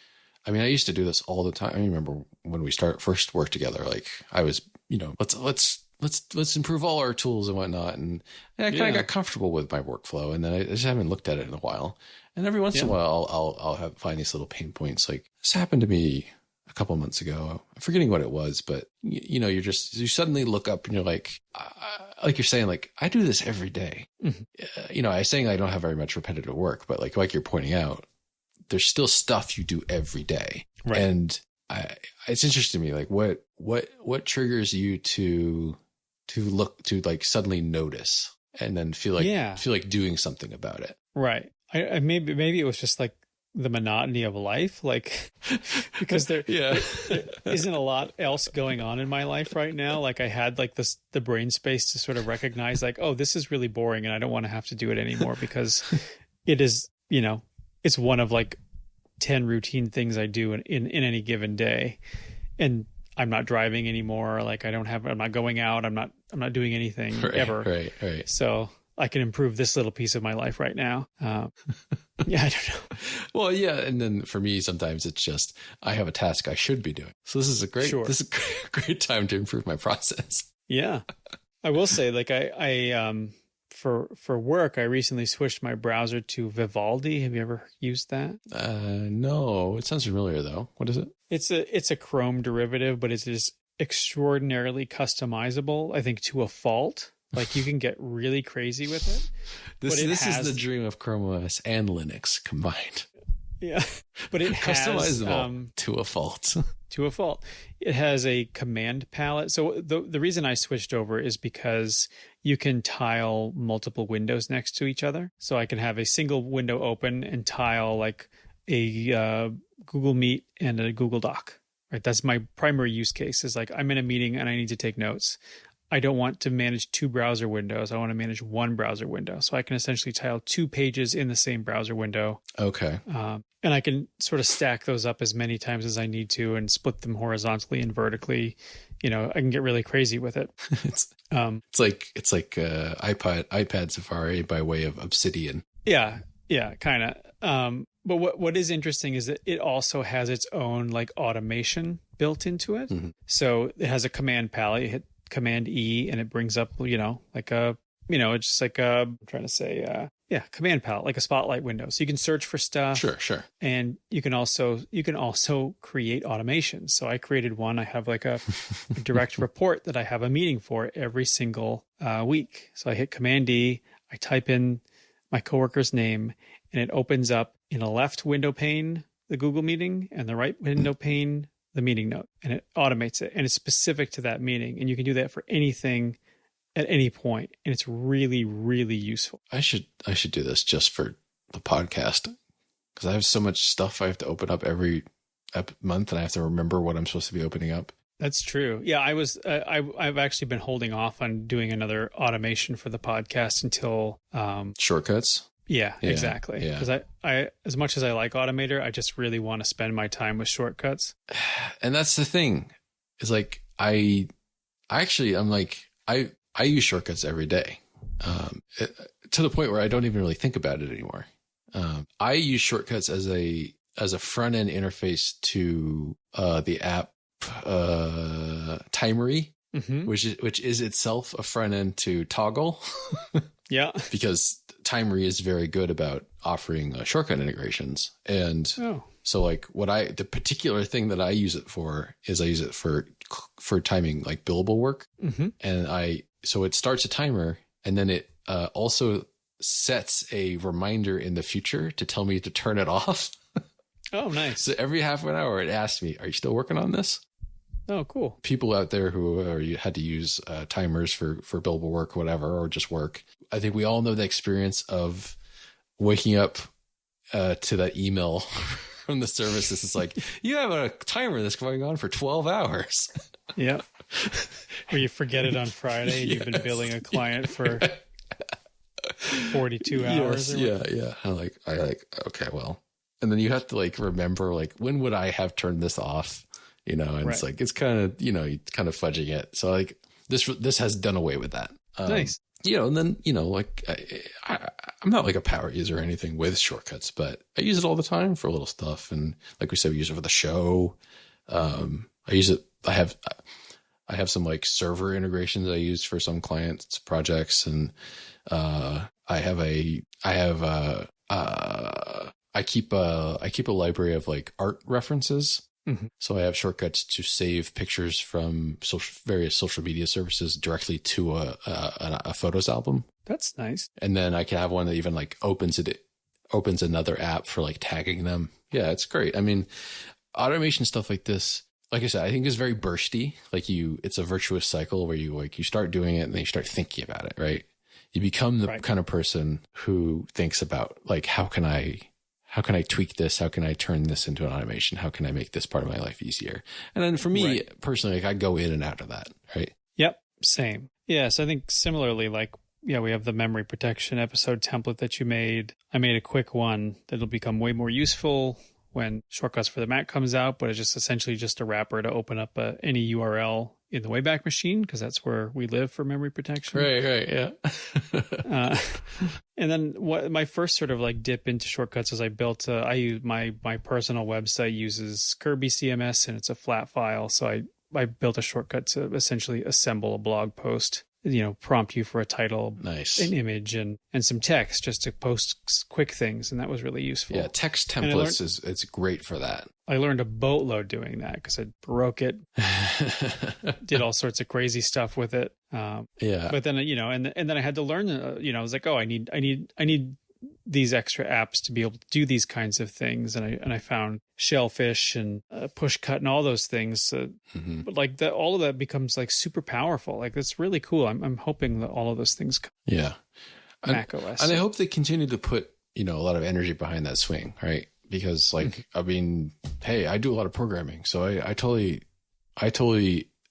I mean, I used to do this all the time. I remember when we first worked together, like I was, let's improve all our tools and whatnot. And I kind of got comfortable with my workflow, and then I just haven't looked at it in a while. And every once in a while I'll find these little pain points. Like this happened to me a couple of months ago. I'm forgetting what it was, but you suddenly look up and you're like you're saying, like, I do this every day. Mm-hmm. I was saying I don't have very much repetitive work, but like you're pointing out, there's still stuff you do every day. Right. And it's interesting to me, like what triggers you to look to like suddenly notice and then feel like doing something about it. Right. I maybe it was just like the monotony of life, like because there isn't a lot else going on in my life right now. Like I had like the brain space to sort of recognize like, this is really boring and I don't want to have to do it anymore, because it is, it's one of like 10 routine things I do in any given day. And I'm not driving anymore. Like I'm not going out. I'm not doing anything ever. Right. So I can improve this little piece of my life right now. I don't know. Well, yeah. And then for me, sometimes it's just, I have a task I should be doing. So this is a great time to improve my process. Yeah. I will say, like for work, I recently switched my browser to Vivaldi. Have you ever used that? No, it sounds familiar though. What is it? It's a Chrome derivative, but it is extraordinarily customizable, I think, to a fault. Like you can get really crazy with it. This is the dream of Chrome OS and Linux combined. Yeah, but it customizable to a fault. To a fault. It has a command palette. So the reason I switched over is because you can tile multiple windows next to each other. So I can have a single window open and tile like a Google Meet and a Google Doc. Right, that's my primary use case. Is like I'm in a meeting and I need to take notes. I don't want to manage two browser windows. I want to manage one browser window. So I can essentially tile 2 pages in the same browser window. Okay. And I can sort of stack those up as many times as I need to and split them horizontally and vertically. I can get really crazy with it. It's like iPad Safari by way of Obsidian. Yeah, kind of. But what is interesting is that it also has its own like automation built into it. Mm-hmm. So it has a command palette. You hit Command E and it brings up, like it's just like I'm trying to say, command palette, like a spotlight window. So you can search for stuff. Sure. And you can also create automations. So I created one. I have like a direct report that I have a meeting for every single week. So I hit Command E, I type in my coworker's name, and it opens up in a left window pane, the Google meeting, and the right window pane, the meeting note, and it automates it, and it's specific to that meeting, and you can do that for anything at any point, and it's really, really useful. I should do this just for the podcast, because I have so much stuff I have to open up every month, and I have to remember what I'm supposed to be opening up. That's true. Yeah, I've actually been holding off on doing another automation for the podcast until shortcuts. Yeah, exactly. Because I as much as I like Automator, I just really want to spend my time with shortcuts. And that's the thing. Is like I'm like I use shortcuts every day, to the point where I don't even really think about it anymore. I use shortcuts as a front end interface to the app Timery, mm-hmm. which is itself a front end to Toggle. Yeah. because Timery is very good about offering shortcut integrations. And so like the particular thing that I use it for is I use it for timing like billable work. Mm-hmm. And so it starts a timer, and then it also sets a reminder in the future to tell me to turn it off. Oh, nice. So every half an hour it asks me, are you still working on this? Oh, cool. People out there who had to use timers for billable work, whatever, or just work. I think we all know the experience of waking up to that email from the services. It's like, you have a timer that's going on for 12 hours. Yeah. Or you forget it on Friday and you've been billing a client for 42 hours. Yes, yeah. I like, okay, well, and then you have to like remember, like, when would I have turned this off? And it's like, it's kind of, kind of fudging it. So like this has done away with that. Nice. And then, like I'm not like a power user or anything with shortcuts, but I use it all the time for little stuff. And like we said, we use it for the show. I use it. I have some like server integrations I use for some clients projects. And I keep a library of like art references. Mm-hmm. So I have shortcuts to save pictures from various social media services directly to a photos album. That's nice. And then I can have one that even like opens another app for like tagging them. Yeah, it's great. I mean, automation stuff like this, like I said, I think is very bursty. Like it's a virtuous cycle where you start doing it and then you start thinking about it, right? You become the kind of person who thinks about like, how can I tweak this? How can I turn this into an automation? How can I make this part of my life easier? And then for me personally, like I go in and out of that, right? Yep. Same. Yeah. So I think similarly, like, we have the memory protection episode template that you made. I made a quick one that'll become way more useful when Shortcuts for the Mac comes out, but it's just essentially just a wrapper to open up any URL in the Wayback Machine, because that's where we live for memory protection. Right, yeah. And then what my first sort of like dip into shortcuts is I use my personal website uses Kirby CMS, and it's a flat file. So I built a shortcut to essentially assemble a blog post, prompt you for a title, nice, an image, and some text just to post quick things. And that was really useful. Yeah, text templates it's great for that. I learned a boatload doing that because I broke it, did all sorts of crazy stuff with it. Yeah. But then, and then I had to learn, I was like, oh, I need these extra apps to be able to do these kinds of things. And I found Shellfish and Pushcut and all those things. But like all of that becomes like super powerful. Like that's really cool. I'm hoping that all of those things come. Yeah. Mac OS. And I hope they continue to put, a lot of energy behind that swing, right? Because like, I mean, hey, I do a lot of programming. So I totally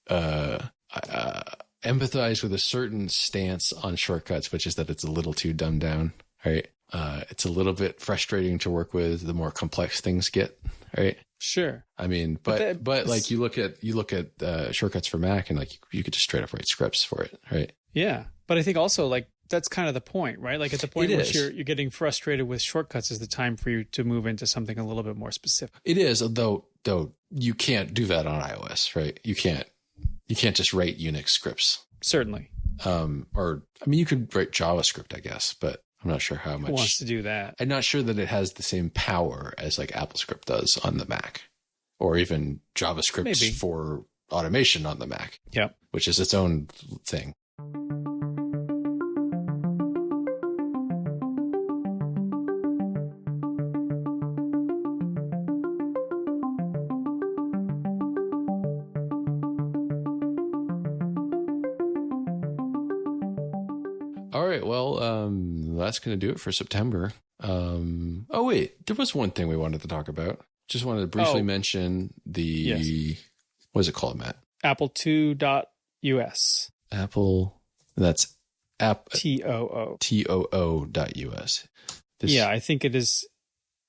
empathize with a certain stance on shortcuts, which is that it's a little too dumbed down, right? It's a little bit frustrating to work with the more complex things get, right? Sure. I mean, but like you look at shortcuts for Mac, and like you could just straight up write scripts for it, right? Yeah. But I think also like that's kind of the point, right? Like at the point where you're getting frustrated with shortcuts is the time for you to move into something a little bit more specific. It is, though you can't do that on iOS, right? You can't just write Unix scripts. Certainly. Or I mean, you could write JavaScript, I guess, but I'm not sure how much. Who wants to do that? I'm not sure that it has the same power as like AppleScript does on the Mac, or even JavaScript for automation on the Mac. Yeah, which is its own thing. All right, well, that's going to do it for September. Oh, wait, there was one thing we wanted to talk about. Just wanted to briefly mention what is it called, Matt? Apple2.us. Apple, that's app TOO. TOO.us. I think it is.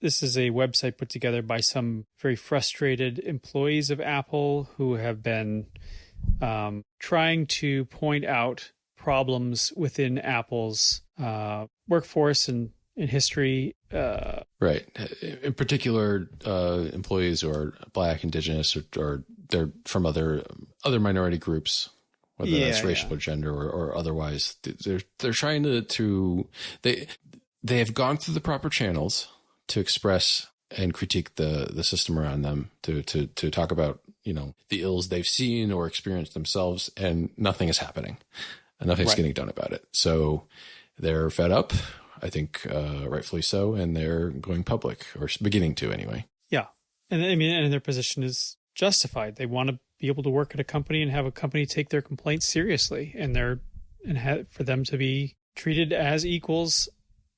This is a website put together by some very frustrated employees of Apple who have been trying to point out problems within Apple's workforce and in history. Right. In particular, employees who are Black, Indigenous, or they're from other minority groups whether that's racial or gender or otherwise. They're trying to they have gone through the proper channels to express and critique the system around them, to talk about, the ills they've seen or experienced themselves, and nothing is happening and nothing's getting done about it. So they're fed up, I think, rightfully so, and they're going public, or beginning to anyway. Yeah. And I mean, and their position is justified. They want to be able to work at a company and have a company take their complaints seriously, for them to be treated as equals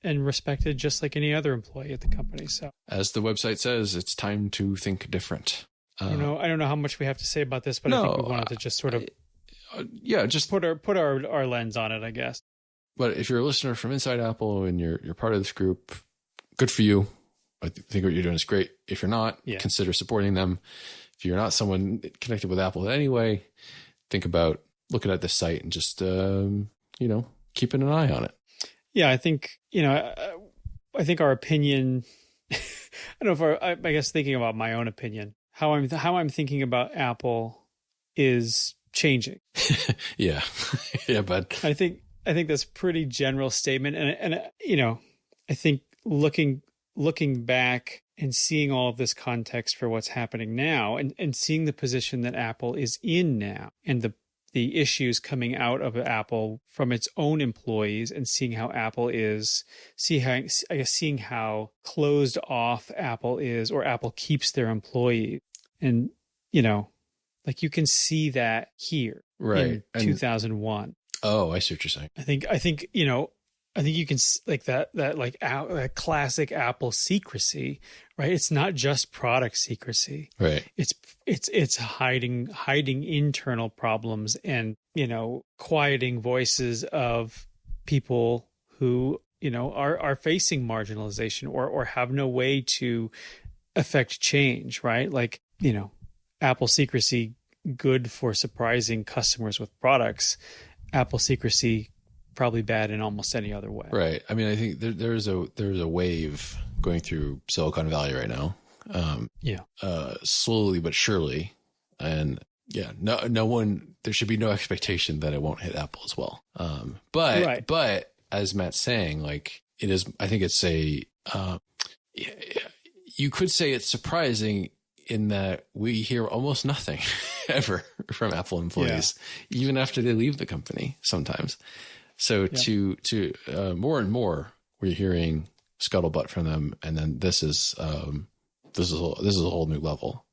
and respected just like any other employee at the company. So, as the website says, it's time to think different. I don't know how much we have to say about this, but I think we wanted to just sort of just put our lens on it, I guess. But if you're a listener from inside Apple and you're part of this group, good for you. I think what you're doing is great. If you're not, consider supporting them. If you're not someone connected with Apple in any way, think about looking at this site and just keeping an eye on it. Yeah, I think I think our opinion. I don't know if I guess thinking about my own opinion, how I'm thinking about Apple is changing. yeah, but I think that's a pretty general statement, and I think looking back and seeing all of this context for what's happening now, and seeing the position that Apple is in now, and the issues coming out of Apple from its own employees, and seeing how Apple is, seeing how closed off Apple is, or Apple keeps their employees. And, you can see that here in 2001. Oh, I see what you're saying. I think you can that classic Apple secrecy, right? It's not just product secrecy, right? It's hiding internal problems and quieting voices of people who are facing marginalization or have no way to affect change, right? Apple secrecy, good for surprising customers with products. Apple secrecy, probably bad in almost any other way. Right. I mean, I think there's a wave going through Silicon Valley right now. Slowly but surely. And no one, there should be no expectation that it won't hit Apple as well. But as Matt's saying, it is, I think it's you could say it's surprising in that we hear almost nothing ever from Apple employees, even after they leave the company sometimes. So to more and more, we're hearing scuttlebutt from them, and then this is a whole new level.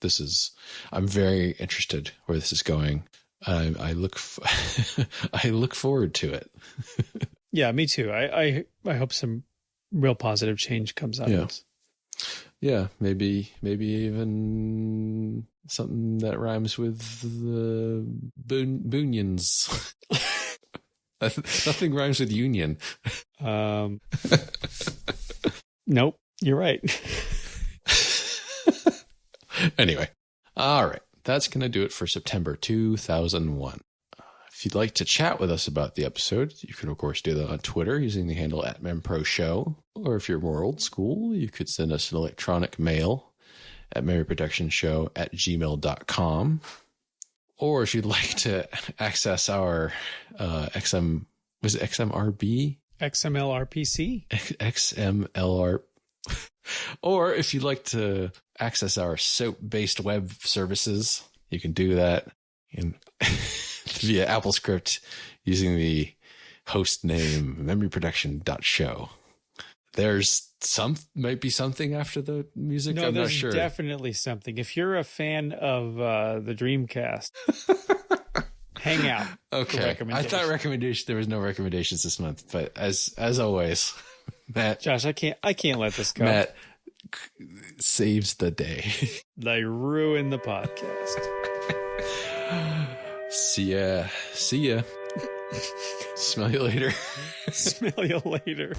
I'm very interested where this is going. I look forward to it. Yeah, me too. I hope some real positive change comes out of this. Yeah, maybe even something that rhymes with the Boonions. Nothing rhymes with union. Nope, you're right. Anyway, all right. That's going to do it for September 2001. If you'd like to chat with us about the episode, you can, of course, do that on Twitter using the handle @MemProShow. Or if you're more old school, you could send us an electronic mail at memoryprotectionshow@gmail.com. Or if you'd like to access our XMRB? XMLRPC? XMLR. Or if you'd like to access our SOAP-based web services, you can do that via AppleScript using the host name memoryprotection.show. There's might be something after the music. No, I'm not there's sure. Definitely something. If you're a fan of the Dreamcast, hang out. Okay. I thought there was no recommendations this month, but as always, Matt. Josh, I can't let this go. Matt saves the day. They ruin the podcast. See ya. Smell you later. Smell you later.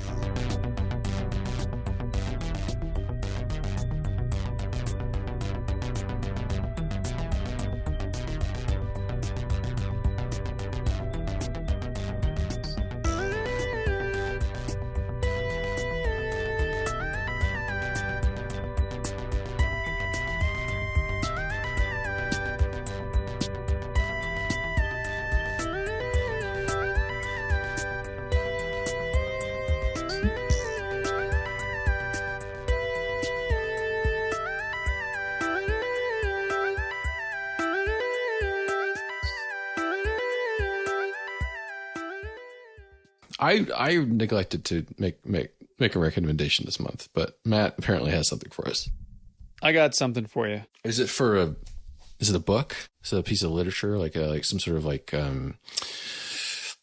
I neglected to make a recommendation this month, but Matt apparently has something for us. I got something for you. Is it a book? Is it a piece of literature, like some sort of like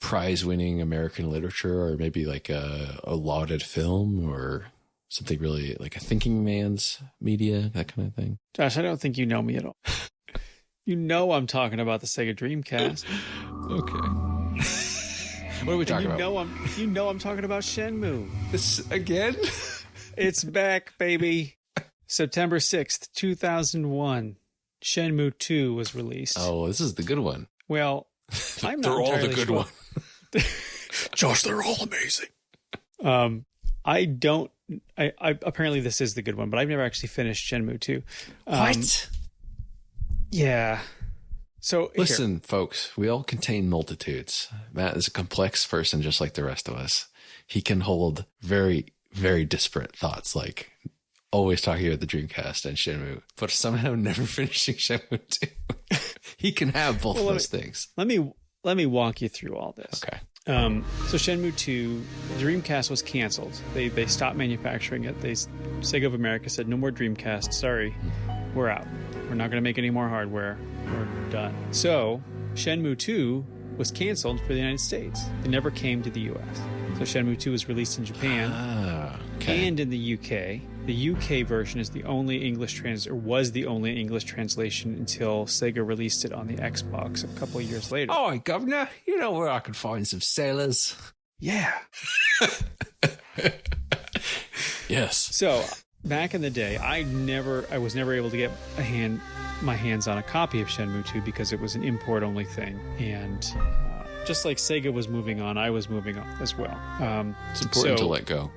prize-winning American literature, or maybe like a lauded film, or something really like a thinking man's media, that kind of thing? Josh, I don't think you know me at all. You know I'm talking about the Sega Dreamcast. Okay. What are we talking about? You know I'm talking about Shenmue. This again? It's back, baby. September 6th, 2001. Shenmue 2 was released. Oh, this is the good one. Well, I'm not they're all the entirely good sure. one. Josh, they're all amazing. I apparently this is the good one, but I've never actually finished Shenmue 2. What? Yeah. So listen, folks, we all contain multitudes. Matt is a complex person just like the rest of us. He can hold very, very disparate thoughts, like always talking about the Dreamcast and Shenmue, but somehow never finishing Shenmue 2. He can have both of those things. Let me walk you through all this. Okay. So Shenmue 2, the Dreamcast was canceled. They stopped manufacturing it. Sega of America said, no more Dreamcast. Sorry, we're out. We're not going to make any more hardware. We're done. So Shenmue 2 was canceled for the United States. It never came to the U.S. So Shenmue 2 was released in Japan and in the UK. The UK version is the only was the only English translation until Sega released it on the Xbox a couple of years later. Oh, governor, you know where I can find some sailors? Yeah. Yes. So back in the day, I was never able to get my hands on a copy of Shenmue 2 because it was an import-only thing. And just like Sega was moving on, I was moving on as well. It's important to let go.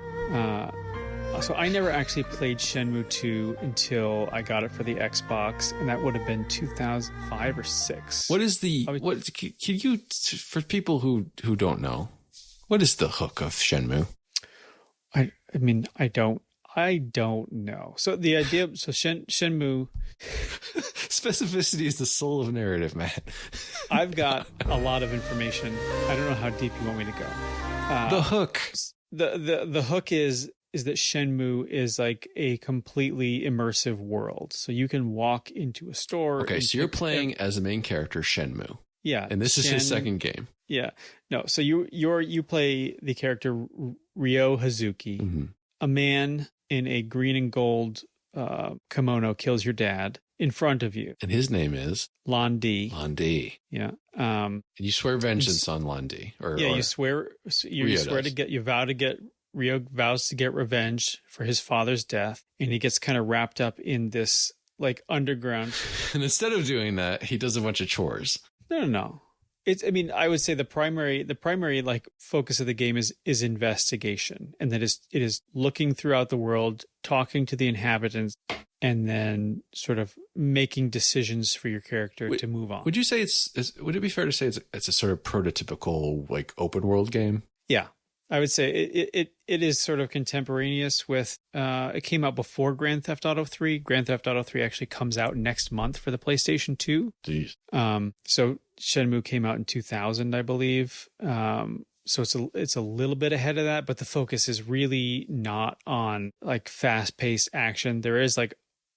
So I never actually played Shenmue 2 until I got it for the Xbox, and that would have been 2005 or 6. What is can you, for people who don't know, what is the hook of Shenmue? I mean, I don't know. So the idea, Shenmue... Specificity is the soul of narrative, Matt. I've got a lot of information. I don't know how deep you want me to go. The hook. The hook is that Shenmue is like a completely immersive world. So you can walk into a store. Okay, so you're playing as the main character, Shenmue. Yeah. And this is his second game. Yeah. No, so you play the character Ryo Hazuki. Mm-hmm. A man in a green and gold kimono kills your dad in front of you. And his name is? Londi. Londi. Yeah. And you swear vengeance on Londi. Ryo vows to get revenge for his father's death, and he gets kind of wrapped up in this like underground. And instead of doing that, he does a bunch of chores. No. I would say the primary like focus of the game is investigation, and that it is looking throughout the world, talking to the inhabitants, and then sort of making decisions for your character to move on. Would you say would it be fair to say it's a sort of prototypical like open world game? Yeah. I would say it is sort of contemporaneous with, it came out before Grand Theft Auto 3. Grand Theft Auto 3 actually comes out next month for the PlayStation 2. Jeez. So Shenmue came out in 2000, I believe. So it's a little bit ahead of that, but the focus is really not on like fast-paced action. There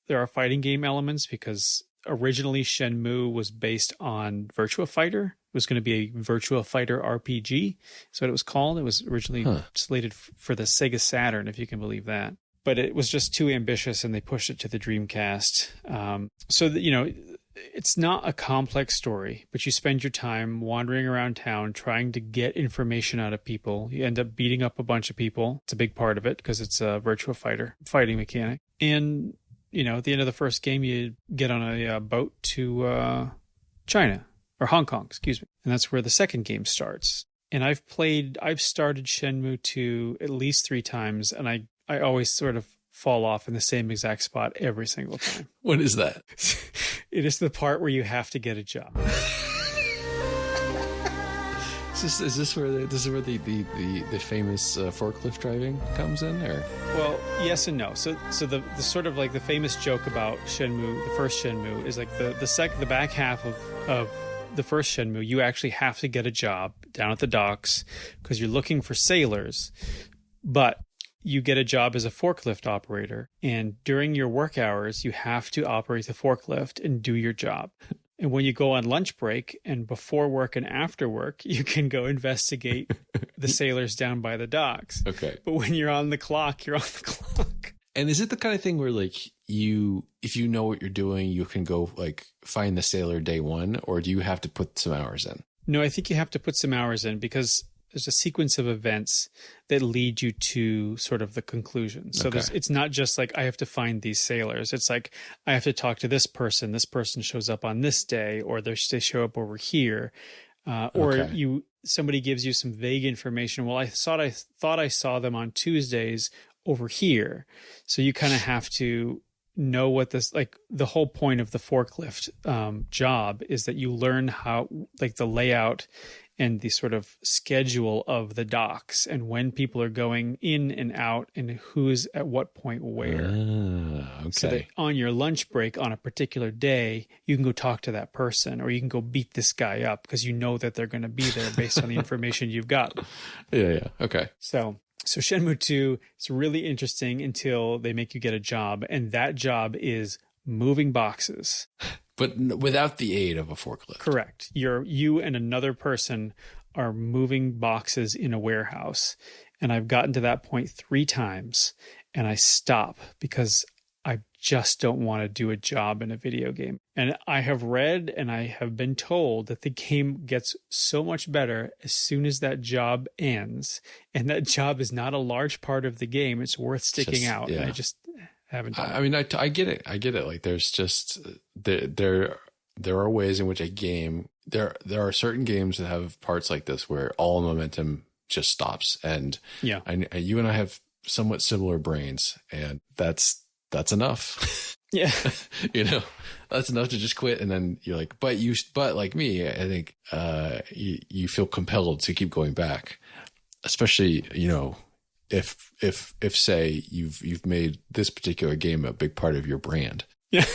are fighting game elements because originally Shenmue was based on Virtua Fighter. It was going to be a Virtua Fighter RPG. That's what it was called. It was originally slated for the Sega Saturn, if you can believe that. But it was just too ambitious, and they pushed it to the Dreamcast. It's not a complex story, but you spend your time wandering around town trying to get information out of people. You end up beating up a bunch of people. It's a big part of it because it's a Virtua Fighter fighting mechanic. And, at the end of the first game, you get on a boat to China. Or Hong Kong, excuse me. And that's where the second game starts. And I've started Shenmue 2 at least 3 times, and I always sort of fall off in the same exact spot every single time. What is that? It is the part where you have to get a job. Is this where the famous forklift driving comes in, or? Well, yes and no. So the sort of like the famous joke about Shenmue, the first Shenmue, is like the back half of the first Shenmue, you actually have to get a job down at the docks because you're looking for sailors, but you get a job as a forklift operator. And during your work hours, you have to operate the forklift and do your job. And when you go on lunch break and before work and after work, you can go investigate the sailors down by the docks. Okay. But when you're on the clock, you're on the clock. And is it the kind of thing where like if you know what you're doing, you can go like find the sailor day one, or do you have to put some hours in? No, I think you have to put some hours in because there's a sequence of events that lead you to sort of the conclusion. So it's not just like, I have to find these sailors. It's like, I have to talk to this person. This person shows up on this day, or they show up over here. Or somebody gives you some vague information. Well, I thought I saw them on Tuesdays over here. So you kind of have to know what this, like the whole point of the forklift job is that you learn how, like the layout and the sort of schedule of the docks and when people are going in and out and who's at what point where. Okay. So that on your lunch break on a particular day, you can go talk to that person, or you can go beat this guy up because you know that they're going to be there based on the information you've got. Yeah. Okay. So Shenmue 2, it's really interesting until they make you get a job, and that job is moving boxes. But without the aid of a forklift. Correct. You and another person are moving boxes in a warehouse. And I've gotten to that point 3 times, and I stop because I just don't want to do a job in a video game. And I have read and I have been told that the game gets so much better as soon as that job ends. And that job is not a large part of the game. It's worth sticking out. Yeah. And I just haven't done it. I mean, I get it. Like there's just, there are ways in which a game, there are certain games that have parts like this where all momentum just stops. And yeah, you and I have somewhat similar brains, and that's enough. Yeah. That's enough to just quit. And then you're like, but like me, I think, you feel compelled to keep going back, especially, if say you've made this particular game a big part of your brand. Yeah.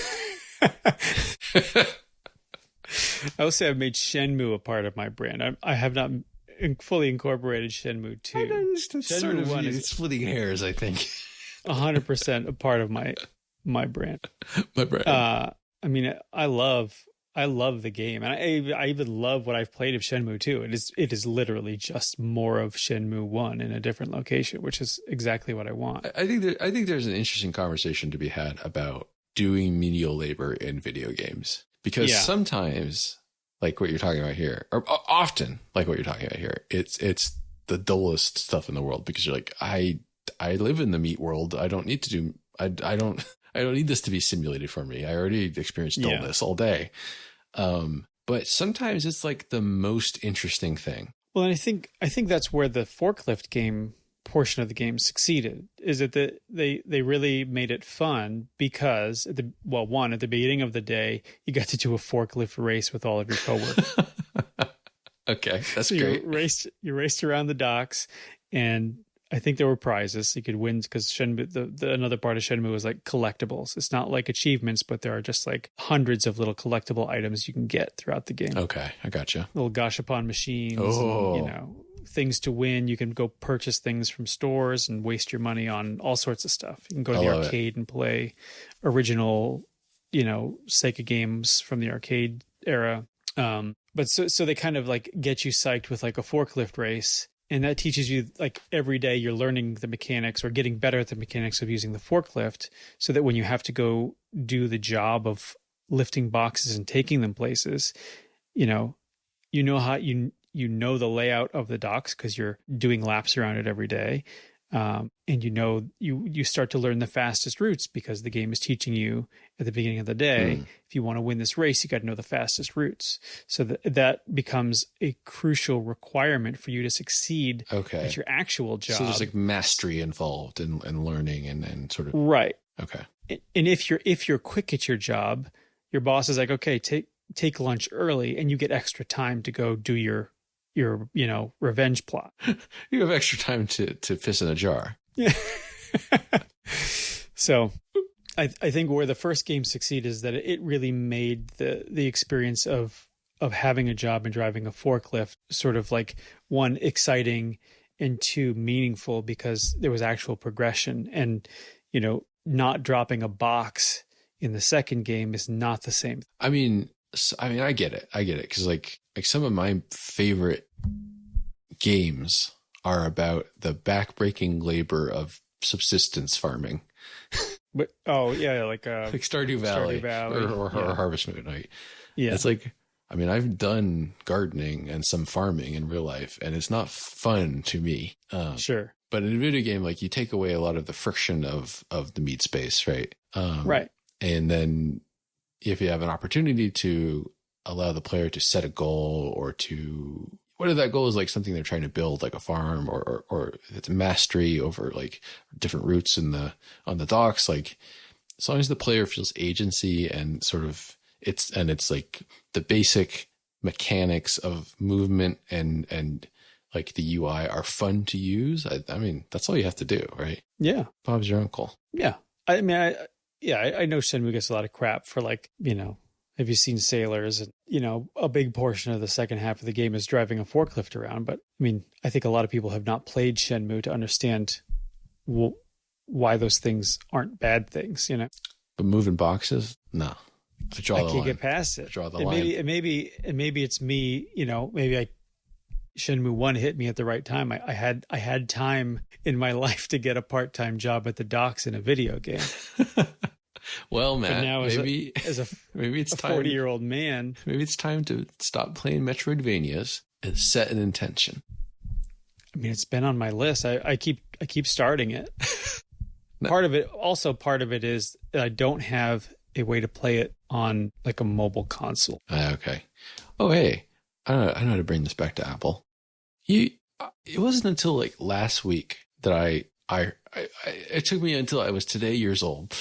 I will say I've made Shenmue a part of my brand. I have not fully incorporated Shenmue 2. Shenmue 1 is splitting hairs, I think. 100% a part of my brand. My brand. I mean, I love the game, and I even love what I've played of Shenmue 2. It is literally just more of Shenmue 1 in a different location, which is exactly what I want. I think there's an interesting conversation to be had about doing menial labor in video games, because sometimes, like what you're talking about here, or often like what you're talking about here, it's the dullest stuff in the world, because you're like, I live in the meat world. I don't need to do. I don't need this to be simulated for me. I already experienced dullness all day. But sometimes it's like the most interesting thing. Well, and I think that's where the forklift game portion of the game succeeded, is that they really made it fun, because at the beginning of the day, you got to do a forklift race with all of your coworkers. Okay, that's so great. You raced around the docks, and I think there were prizes you could win, because Shenmue, another part of Shenmue was like collectibles. It's not like achievements, but there are just like hundreds of little collectible items you can get throughout the game. Okay, I gotcha. Little gashapon machines, and, things to win. You can go purchase things from stores and waste your money on all sorts of stuff. You can go to the arcade and play original, Sega games from the arcade era. But so they kind of like get you psyched with like a forklift race. And that teaches you, like, every day you're learning the mechanics or getting better at the mechanics of using the forklift, so that when you have to go do the job of lifting boxes and taking them places, how you know the layout of the docks because you're doing laps around it every day. And you start to learn the fastest routes, because the game is teaching you at the beginning of the day, if you want to win this race, you got to know the fastest routes. So that becomes a crucial requirement for you to succeed at your actual job. So there's like mastery involved in learning and sort of. Right. Okay. And if you're quick at your job, your boss is like, okay, take lunch early, and you get extra time to go do your revenge plot. You have extra time to piss in a jar. Yeah. So I think where the first game succeeded is that it really made the experience of of having a job and driving a forklift sort of like, one, exciting, and two, meaningful, because there was actual progression. And, not dropping a box in the second game is not the same. I mean, I get it. Because like some of my favorite games are about the backbreaking labor of subsistence farming. But like Stardew Valley, or Harvest Moon, right? Yeah, it's like, I mean, I've done gardening and some farming in real life, and it's not fun to me. Sure. But in a video game, like, you take away a lot of the friction of the meat space, right? Right. And then if you have an opportunity to allow the player to set a goal, or to, whether that goal is like something they're trying to build, like a farm, or it's mastery over like different routes on the docks, like, as long as the player feels agency and sort of it's like the basic mechanics of movement and like the UI are fun to use. I mean, that's all you have to do, right? Yeah. Bob's your uncle. Yeah. I mean, I know Shenmue gets a lot of crap for, like, have you seen Sailors? And, a big portion of the second half of the game is driving a forklift around. But I mean, I think a lot of people have not played Shenmue to understand why those things aren't bad things, But moving boxes, no. I can't get past it. Draw the line. Maybe it's me, maybe Shenmue 1 hit me at the right time. I had time in my life to get a part-time job at the docks in a video game. Well, Matt, now maybe it's a 40-year-old man. Maybe it's time to stop playing Metroidvanias and set an intention. I mean, it's been on my list. I keep starting it. Part of it is that I don't have a way to play it on like a mobile console. Okay. Oh, hey, I know how to bring this back to Apple. It wasn't until like last week that it took me until I was today years old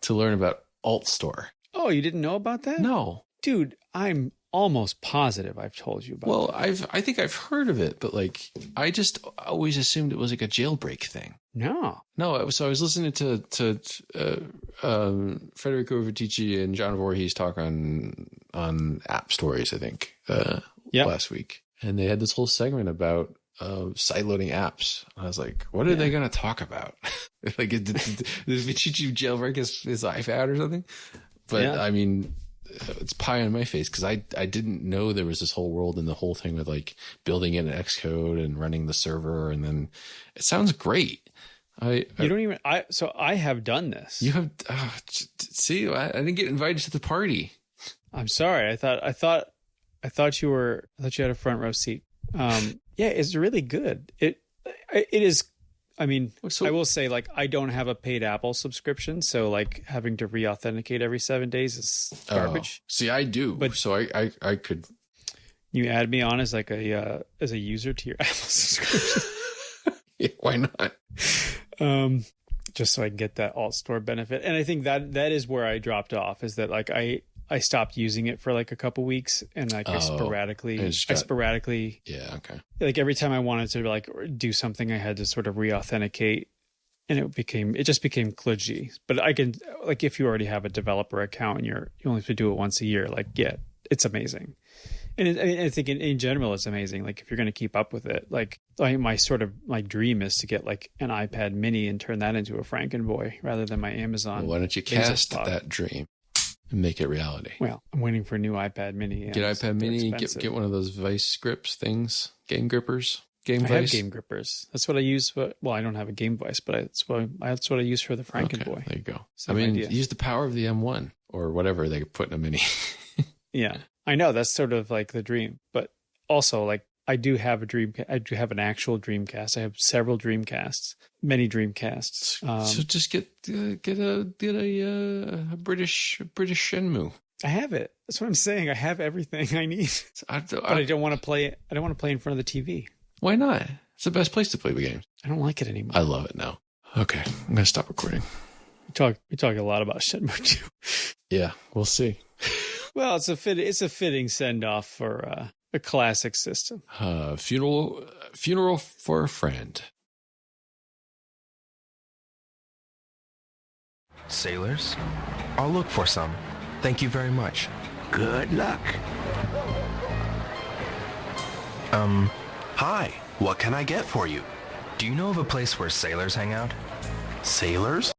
to learn about AltStore. Oh, you didn't know about that? No. Dude, I'm almost positive I've told you about that. Well, I think I've heard of it, but like, I just always assumed it was like a jailbreak thing. No. So I was listening to Federico Viticci and John Voorhees talk on App Stories, I think, last week. And they had this whole segment about sideloading apps. I was like, what are they going to talk about? Like, did Viticci jailbreak his iPad or something? But I mean, it's pie on my face, because I didn't know there was this whole world and the whole thing with like building it in Xcode and running the server. And then it sounds great. I have done this. You have, see, I didn't get invited to the party. I'm sorry. I thought you had a front row seat. Yeah, it's really good. It is. I mean, I will say, like, I don't have a paid Apple subscription, so like having to re-authenticate every 7 days is garbage. See, I do, but so I could. You add me on as like a user to your Apple subscription. Yeah, why not? Just so I can get that AltStore benefit. And I think that is where I dropped off, is that like I stopped using it for like a couple weeks, and like I sporadically, yeah. Okay. Like every time I wanted to like do something, I had to sort of re-authenticate, and it just became kludgy. But I can, like, if you already have a developer account and you only have to do it once a year, like, yeah, it's amazing. And I think in general, it's amazing. Like, if you're going to keep up with it, like my sort of like dream is to get like an iPad mini and turn that into a Frankenboy rather than my Amazon. Well, why don't you cast that dream and make it reality? Well, I'm waiting for a new iPad mini. Get iPad mini, get one of those Vice grips things, Game Grippers. I have Game Grippers. That's what I use. Well, I don't have a Game Vice, but that's what I use for the Frankenboy. Okay, there you go. Use the power of the M1 or whatever they put in a mini. Yeah, I know, that's sort of like the dream, but also like I do have an actual Dreamcast. I have several Dreamcasts, many Dreamcasts. So just get a British Shenmue. I have it. That's what I'm saying. I have everything I need, but I don't want to play it. I don't want to play in front of the TV. Why not? It's the best place to play the games. I don't like it anymore. I love it now. Okay, I'm gonna stop recording. We talk a lot about Shenmue 2. Yeah, we'll see. Well, it's a fitting send off for a classic system. Funeral for a friend. Sailors, I'll look for some. Thank you very much. Good luck. Hi, what can I get for you? Do you know of a place where sailors hang out? Sailors?